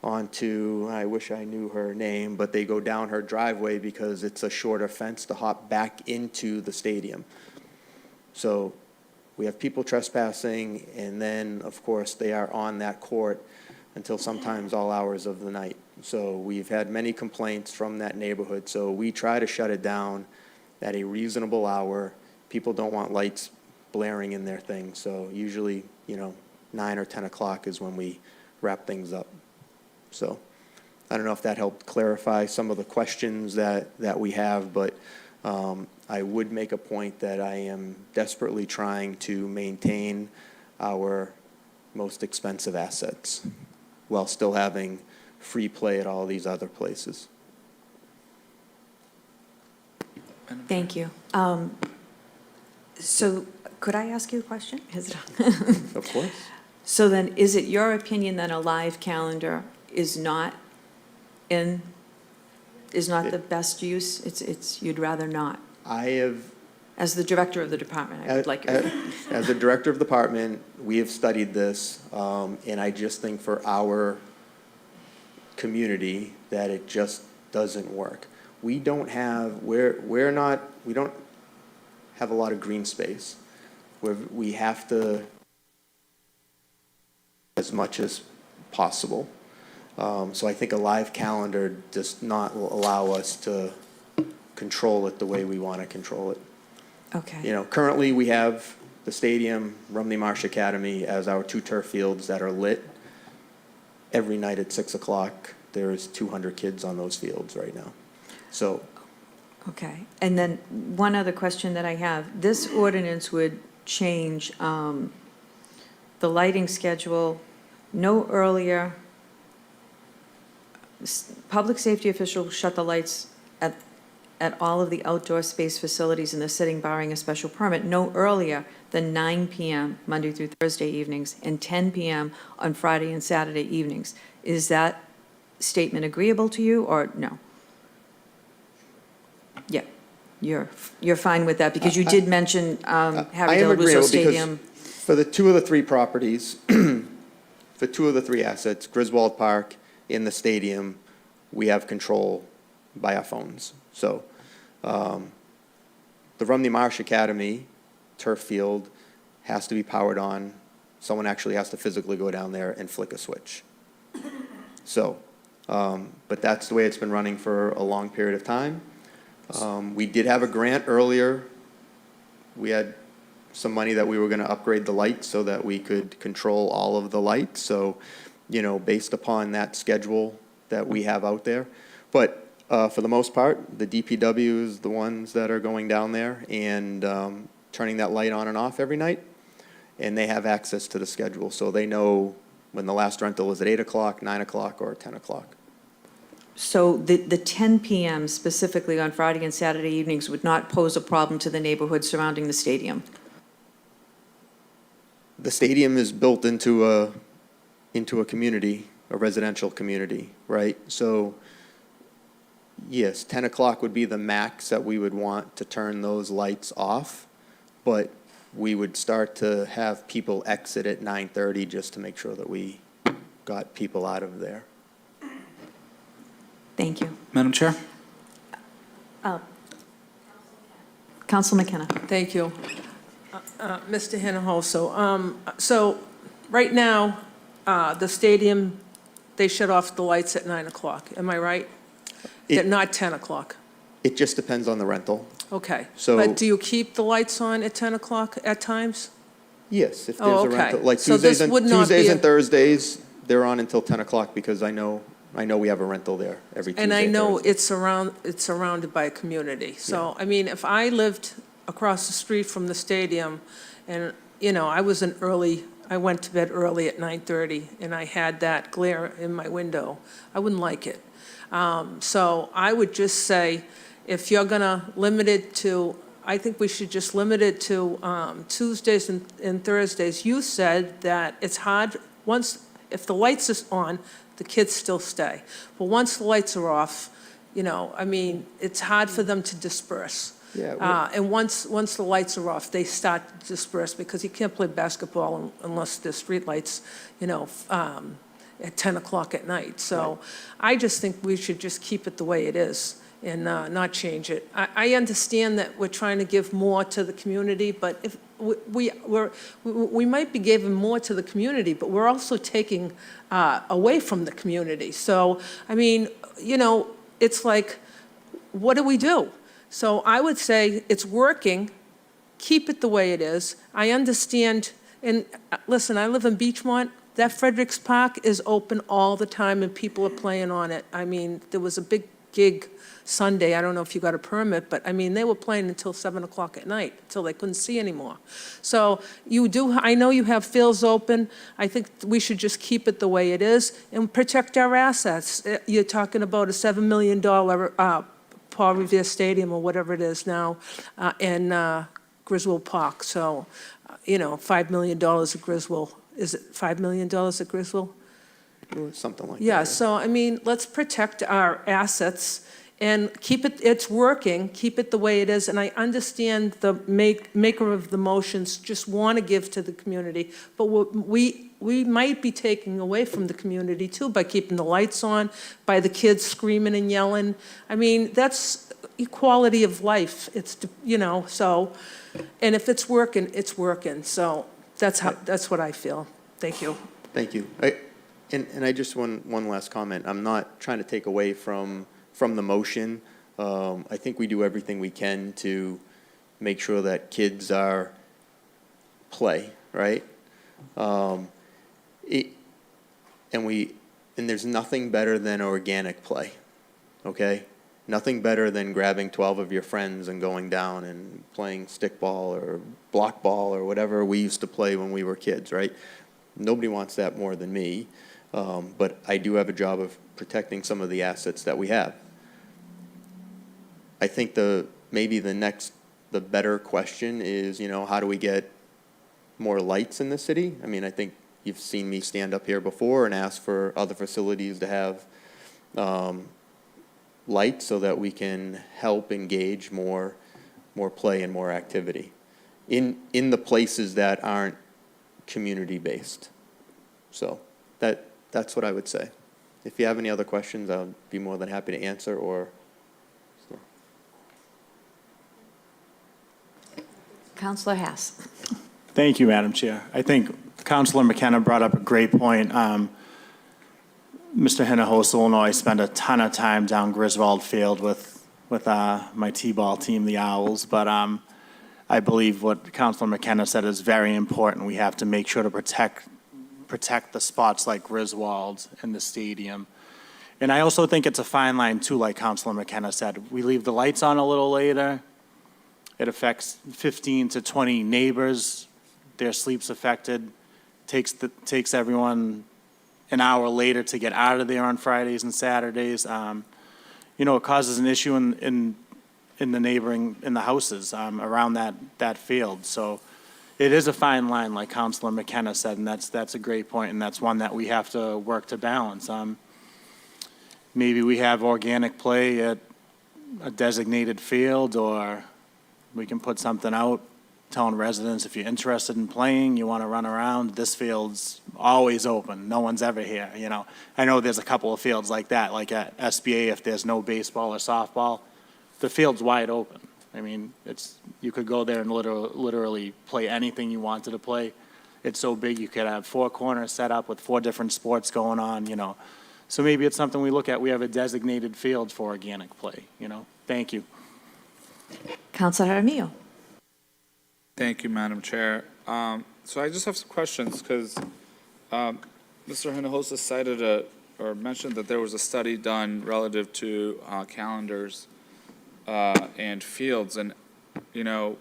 onto, I wish I knew her name, but they go down her driveway because it's a shorter fence to hop back into the stadium. So we have people trespassing, and then, of course, they are on that court until sometimes all hours of the night. So we've had many complaints from that neighborhood. So we try to shut it down at a reasonable hour. People don't want lights blaring in their thing. So usually, 9 or 10 o'clock is when we wrap things up. So I don't know if that helped clarify some of the questions that we have, but I would make a point that I am desperately trying to maintain our most expensive assets while still having free play at all these other places. Thank you. So could I ask you a question? Is it- Of course. So then, is it your opinion that a live calendar is not the best use? You'd rather not? I have, As the director of the department, I would like your. as the director of the department, we have studied this, and I just think for our community that it just doesn't work. We don't have, we don't have a lot of green space where we have to as much as possible. So I think a live calendar does not allow us to control it the way we want to control it. Okay. Currently we have the stadium, Rumney Marsh Academy as our 2 turf fields that are lit. Every night at 6 o'clock, there's 200 kids on those fields right now. So, Okay. And then one other question that I have. This ordinance would change the lighting schedule no earlier. Public safety officials shut the lights at all of the outdoor space facilities in the city barring a special permit no earlier than 9 p.m. Monday through Thursday evenings and 10 p.m. on Friday and Saturday evenings. Is that statement agreeable to you or no? Yeah, you're fine with that because you did mention I Harry am Del Russo agreeable Stadium. because for the 2 of the 3 properties, for 2 of the 3 assets, Griswold Park in the stadium, we have control by our phones. So the Rumney Marsh Academy turf field has to be powered on. Someone actually has to physically go down there and flick a switch. So, but that's the way it's been running for a long period of time. We did have a grant earlier. We had some money that we were going to upgrade the lights so that we could control all of the lights. So, based upon that schedule that we have out there. But for the most part, the DPW is the ones that are going down there and turning that light on and off every night. And they have access to the schedule. So they know when the last rental is at 8 o'clock, 9 o'clock, or 10 o'clock. So the 10 p.m. specifically on Friday and Saturday evenings would not pose a problem to the neighborhood surrounding the stadium? The stadium is built into a community, a residential community, right? So, yes, 10 o'clock would be the max that we would want to turn those lights off, but we would start to have people exit at 9:30 just to make sure that we got people out of there. Thank you. Madam Chair? Council McKenna. Thank you. Mr. Hinojosa, so right now, the stadium, they shut off the lights at 9 o'clock. Am I right? It- Not 10 o'clock? It just depends on the rental. Okay. So- But do you keep the lights on at 10 o'clock at times? Yes, if Oh, there's a okay. rental, like So Tuesdays this would not be a- and Thursdays, they're on until 10 o'clock because I know we have a rental there every Tuesday. And I know Thursday. it's surrounded by a community. So, I mean, if I lived across the street from the stadium and, I went to bed early at 9:30 and I had that glare in my window, I wouldn't like it. So I would just say, if you're gonna limit it to, I think we should just limit it to Tuesdays and Thursdays. You said that it's hard, if the lights is on, the kids still stay. But once the lights are off, it's hard for them to disperse. Yeah, And once the lights are off, they start to disperse because you can't play basketball unless there's streetlights, at 10 o'clock at night. So I just think we should just keep it the way it is and not change it. I understand that we're trying to give more to the community, but if we might be giving more to the community, but we're also taking away from the community. So, it's like, what do we do? So I would say it's working, keep it the way it is. I understand, and listen, I live in Beachmont. That Fredericks Park is open all the time and people are playing on it. I mean, there was a big gig Sunday. I don't know if you got a permit, but I mean, they were playing until 7 o'clock at night, until they couldn't see anymore. So you do, I know you have fields open. I think we should just keep it the way it is and protect our assets. You're talking about a $7 million Paul Revere Stadium or whatever it is now in Griswold Park. So, $5 million at Griswold. Is it $5 million at Griswold? Something like that. Yeah, so I mean, let's protect our assets and keep it, it's working, keep it the way it is. And I understand the maker of the motions just want to give to the community, but we might be taking away from the community too by keeping the lights on, by the kids screaming and yelling. I mean, that's equality of life. It's, so, and if it's working, it's working. So that's what I feel. Thank you. Thank you. And I just one last comment. I'm not trying to take away from the motion. I think we do everything we can to make sure that kids are play, right? And there's nothing better than organic play, okay? Nothing better than grabbing 12 of your friends and going down and playing stickball or block ball or whatever we used to play when we were kids, right? Nobody wants that more than me. But I do have a job of protecting some of the assets that we have. I think maybe the better question is, how do we get more lights in the city? I mean, I think you've seen me stand up here before and ask for other facilities to have lights so that we can help engage more play and more activity in the places that aren't community-based. So that's what I would say. If you have any other questions, I'll be more than happy to answer or. Councilor Haas. Thank you, Madam Chair. I think Councilor McKenna brought up a great point. Mr. Hinojosa will know I spend a ton of time down Griswold Field with my T-ball team, the Owls, but I believe what Councilor McKenna said is very important. We have to make sure to protect the spots like Griswold and the stadium. And I also think it's a fine line too, like Councilor McKenna said. We leave the lights on a little later. It affects 15 to 20 neighbors. Their sleep's affected. Takes everyone an hour later to get out of there on Fridays and Saturdays. It causes an issue in the houses around that field. So it is a fine line, like Councilor McKenna said, and that's a great point, and that's one that we have to work to balance. Maybe we have organic play at a designated field, or we can put something out telling residents, if you're interested in playing, you want to run around, this field's always open. No one's ever here, I know there's a couple of fields like that, like at SBA, if there's no baseball or softball, the field's wide open. I mean, you could go there and literally play anything you wanted to play. It's so big, you could have 4 corners set up with 4 different sports going on, So maybe it's something we look at. We have a designated field for organic play, Thank you. Councilor Jaramillo. Thank you, Madam Chair. So I just have some questions because Mr. Hinojosa cited or mentioned that there was a study done relative to calendars and fields, and I'd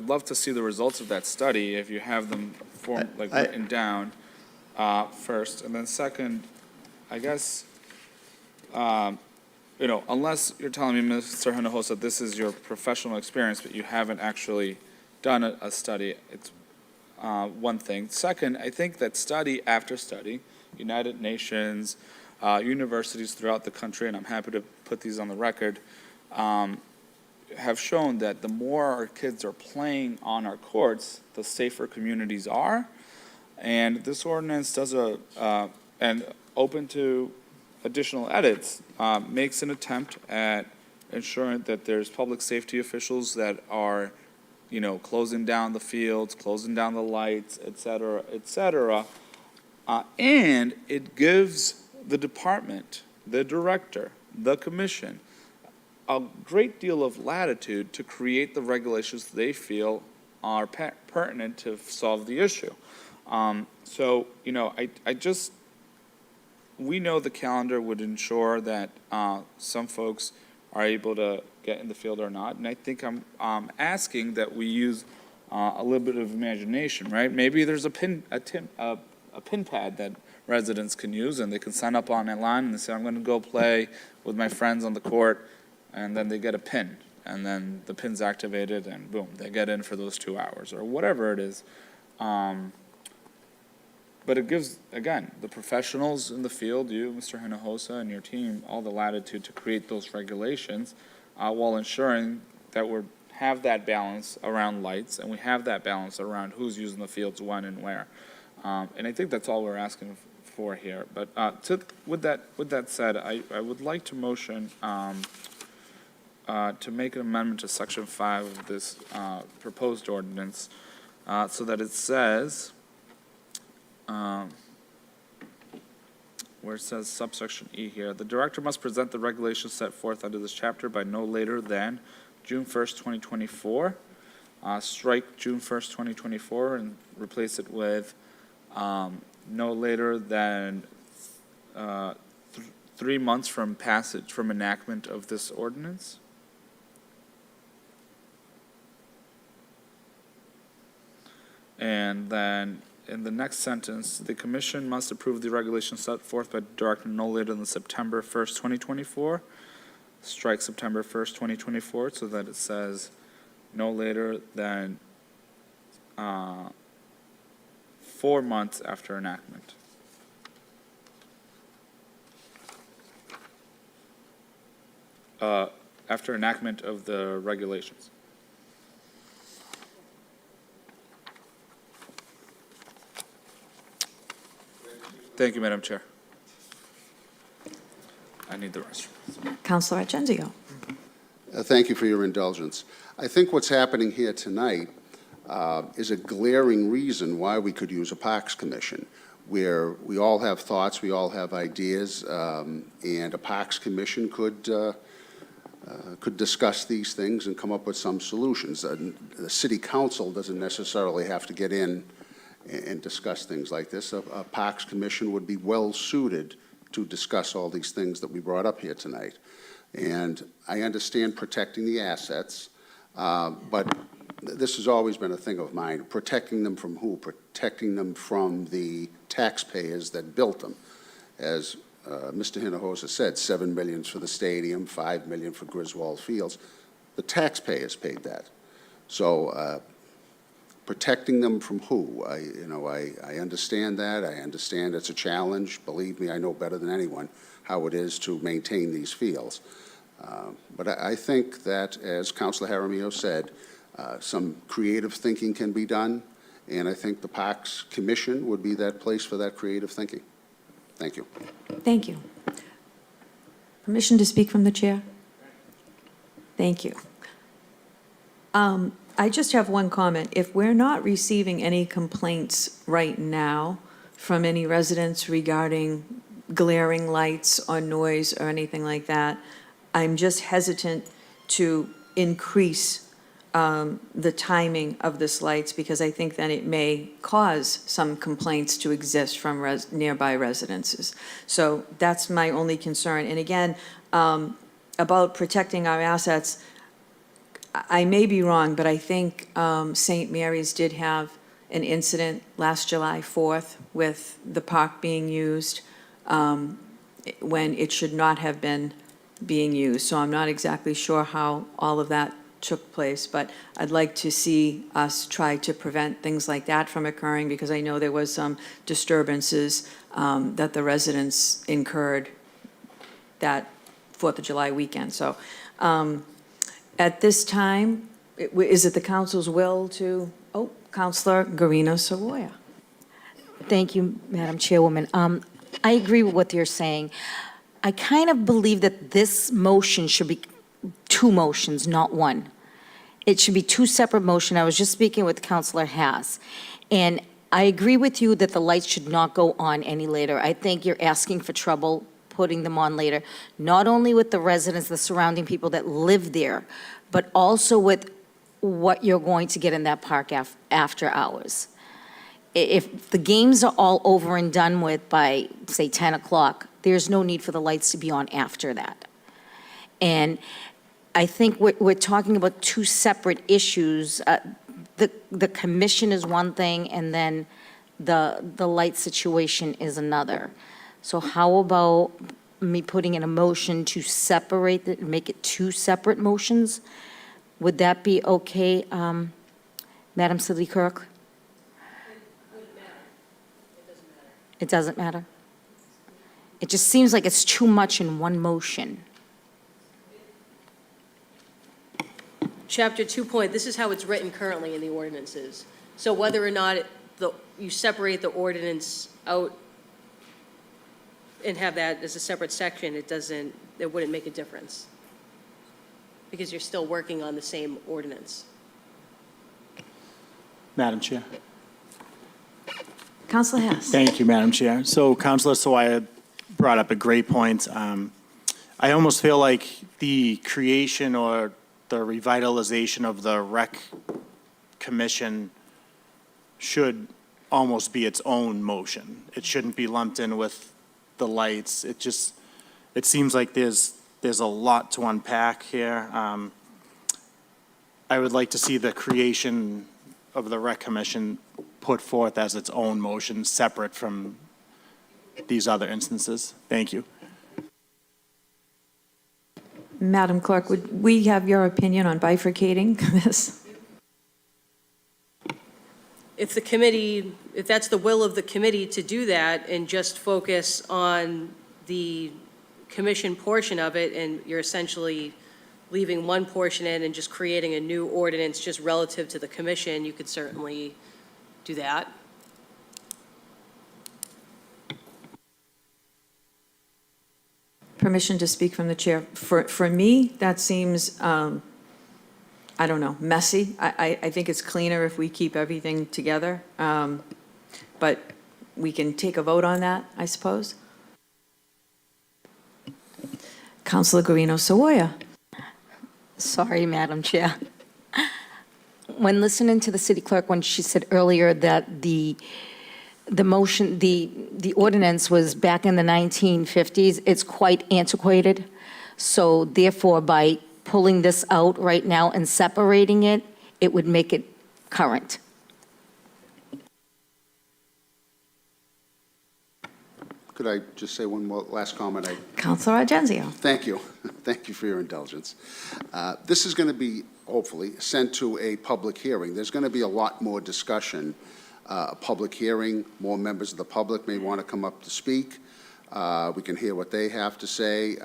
love to see the results of that study if you have them written down first, and then second, I guess. Unless you're telling me, Mr. Hinojosa, this is your professional experience, but you haven't actually done a study, it's one thing. Second, I think that study after study, United Nations, universities throughout the country, and I'm happy to put these on the record, have shown that the more our kids are playing on our courts, the safer communities are. And this ordinance does and open to additional edits, makes an attempt at ensuring that there's public safety officials that are, closing down the fields, closing down the lights, et cetera, and it gives the department, the director, the commission, a great deal of latitude to create the regulations they feel are pertinent to solve the issue. So, you know, we know the calendar would ensure that some folks are able to get in the field or not, and I think I'm asking that we use a little bit of imagination, right? Maybe there's a pin pad that residents can use, and they can sign up online and say, I'm going to go play with my friends on the court, and then they get a pin, and then the pin's activated, and boom, they get in for those 2 hours, or whatever it is. But it gives, again, the professionals in the field, you, Mr. Hinojosa, and your team, all the latitude to create those regulations while ensuring that we have that balance around lights, and we have that balance around who's using the fields when and where. And I think that's all we're asking for here. But with that said, I would like to motion to make an amendment to Section 5 of this proposed ordinance so that it says, where it says subsection E here, the director must present the regulations set forth under this chapter by no later than June 1st, 2024. Strike June 1st, 2024 and replace it with no later than 3 months from enactment of this ordinance. And then in the next sentence, the commission must approve the regulations set forth by the director no later than September 1st, 2024. Strike September 1st, 2024, so that it says no later than 4 months after enactment. After enactment of the regulations. Thank you, Madam Chair. I need the restroom. Councilor Agenzio. Thank you for your indulgence. I think what's happening here tonight is a glaring reason why we could use a Parks Commission, where we all have thoughts, we all have ideas, and a Parks Commission could discuss these things and come up with some solutions. The City Council doesn't necessarily have to get in and discuss things like this. A Parks Commission would be well-suited to discuss all these things that we brought up here tonight. And I understand protecting the assets, but this has always been a thing of mine. Protecting them from who? Protecting them from the taxpayers that built them. As Mr. Hinojosa said, $7 million for the stadium, $5 million for Griswold Fields. The taxpayers paid that. So protecting them from who? I understand that. I understand it's a challenge. Believe me, I know better than anyone how it is to maintain these fields. But I think that, as Councilor Jaramillo said, some creative thinking can be done, and I think the Parks Commission would be that place for that creative thinking. Thank you. Thank you. Permission to speak from the chair? Thank you. I just have one comment. If we're not receiving any complaints right now from any residents regarding glaring lights or noise or anything like that, I'm just hesitant to increase the timing of this lights, because I think then it may cause some complaints to exist from nearby residences. So that's my only concern. And again, about protecting our assets, I may be wrong, but I think St. Mary's did have an incident last July 4th with the park being used when it should not have been being used. So I'm not exactly sure how all of that took place, but I'd like to see us try to prevent things like that from occurring, because I know there was some disturbances that the residents incurred that 4th of July weekend. So at this time, is it the council's will to, Councilor Guarino Savoya. Thank you, Madam Chairwoman. I agree with what you're saying. I kind of believe that this motion should be two motions, not one. It should be two separate motions. I was just speaking with Councilor Haas, and I agree with you that the lights should not go on any later. I think you're asking for trouble putting them on later, not only with the residents, the surrounding people that live there, but also with what you're going to get in that park after hours. If the games are all over and done with by, say, 10 o'clock, there's no need for the lights to be on after that. And I think we're talking about two separate issues. The commission is one thing, and then the light situation is another. So how about me putting in a motion to separate it, make it two separate motions? Would that be okay, Madam City Clerk? It doesn't matter? It just seems like it's too much in one motion. Chapter 2 point, this is how it's written currently in the ordinances. So whether or not you separate the ordinance out and have that as a separate section, it wouldn't make a difference. Because you're still working on the same ordinance. Madam Chair. Councilor Hess. Thank you, Madam Chair. So Councilor Sawaya brought up a great point. I almost feel like the creation or the revitalization of the rec commission should almost be its own motion. It shouldn't be lumped in with the lights. It seems like there's a lot to unpack here. I would like to see the creation of the rec commission put forth as its own motion, separate from these other instances. Thank you. Madam Clerk, would we have your opinion on bifurcating this? If that's the will of the committee to do that and just focus on the commission portion of it, and you're essentially leaving one portion in and just creating a new ordinance just relative to the commission, you could certainly do that. Permission to speak from the chair. For me, that seems, I don't know, messy. I think it's cleaner if we keep everything together. But we can take a vote on that, I suppose. Councilor Guarino-Sawaya. Sorry, Madam Chair. When listening to the city clerk, when she said earlier that the motion, the ordinance was back in the 1950s, it's quite antiquated. So therefore, by pulling this out right now and separating it, it would make it current. Could I just say one more last comment? Councilor Argenzio. Thank you. Thank you for your indulgence. This is going to be, hopefully, sent to a public hearing. There's going to be a lot more discussion, a public hearing. More members of the public may want to come up to speak. We can hear what they have to say.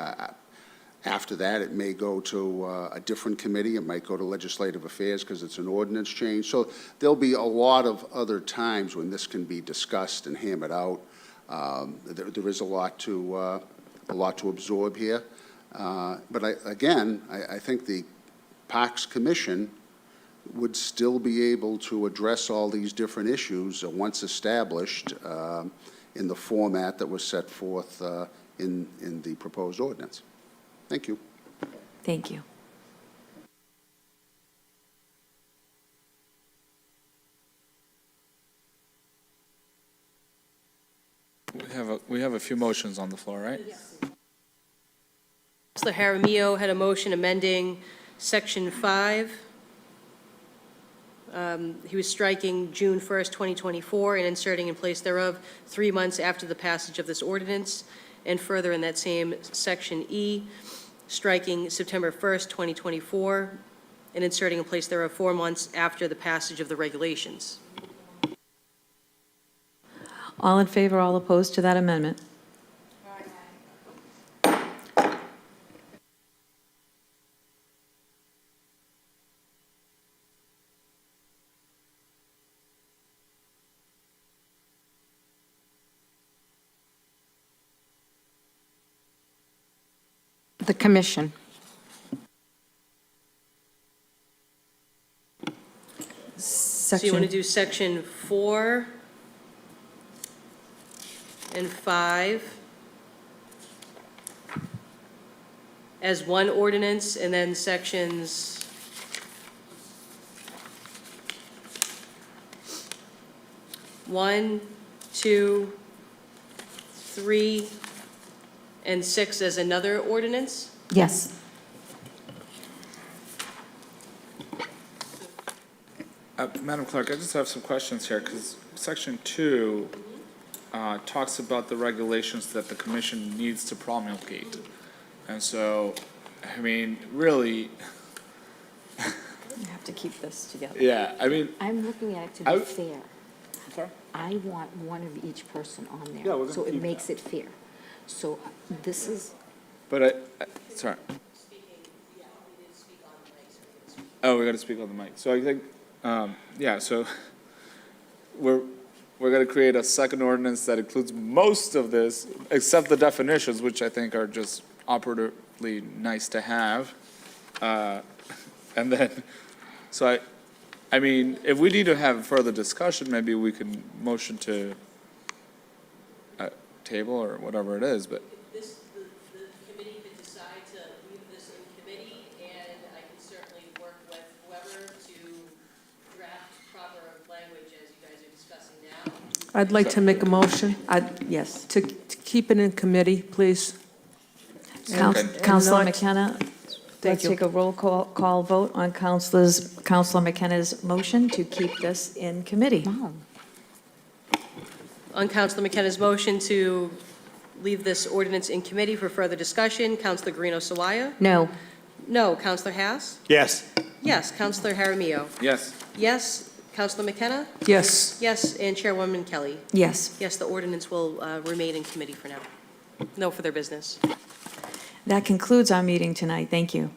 After that, it may go to a different committee. It might go to Legislative Affairs because it's an ordinance change. So there'll be a lot of other times when this can be discussed and hammered out. There is a lot to absorb here. But I think the Parks Commission would still be able to address all these different issues once established in the format that was set forth in the proposed ordinance. Thank you. Thank you. We have a few motions on the floor, right? Councilor Jaramillo had a motion amending Section 5. He was striking June 1st, 2024, and inserting in place thereof 3 months after the passage of this ordinance, and further in that same Section E, striking September 1st, 2024, and inserting in place thereof 4 months after the passage of the regulations. All in favor, all opposed to that amendment? The commission. So you want to do Section 4 and 5 as one ordinance, and then sections 1, 2, 3, and 6 as another ordinance? Yes. Madam Clerk, I just have some questions here, because Section 2 talks about the regulations that the commission needs to promulgate. And so, I mean, really, You have to keep this together. yeah, I mean, I'm looking at it to I- be fair. sorry? I want one of each person on there. Yeah, we're gonna So it keep makes it fair. So this is, But sorry. Oh, we got to speak on the mic. So I think, yeah, so we're going to create a second ordinance that includes most of this, except the definitions, which I think are just operatively nice to have. And then, so I mean, if we need to have further discussion, maybe we can motion to table or whatever it is, but. The committee could decide to leave this in committee, and I can certainly work with whoever to draft proper language as you guys are discussing now. I'd like to make a motion Yes. to keep it in committee, please. Counselor not- McKenna, Thank let's you. take a roll call vote on Counselor McKenna's motion to keep this in committee. On Councilor McKenna's motion to leave this ordinance in committee for further discussion, Councilor Guarino Sawaya? No. No. Councilor Haas? Yes. Yes. Councilor Jaramillo? Yes. Yes. Councilor McKenna? Yes. Yes. And Chairwoman Kelly? Yes. Yes, the ordinance will remain in committee for now. No further business. That concludes our meeting tonight. Thank you.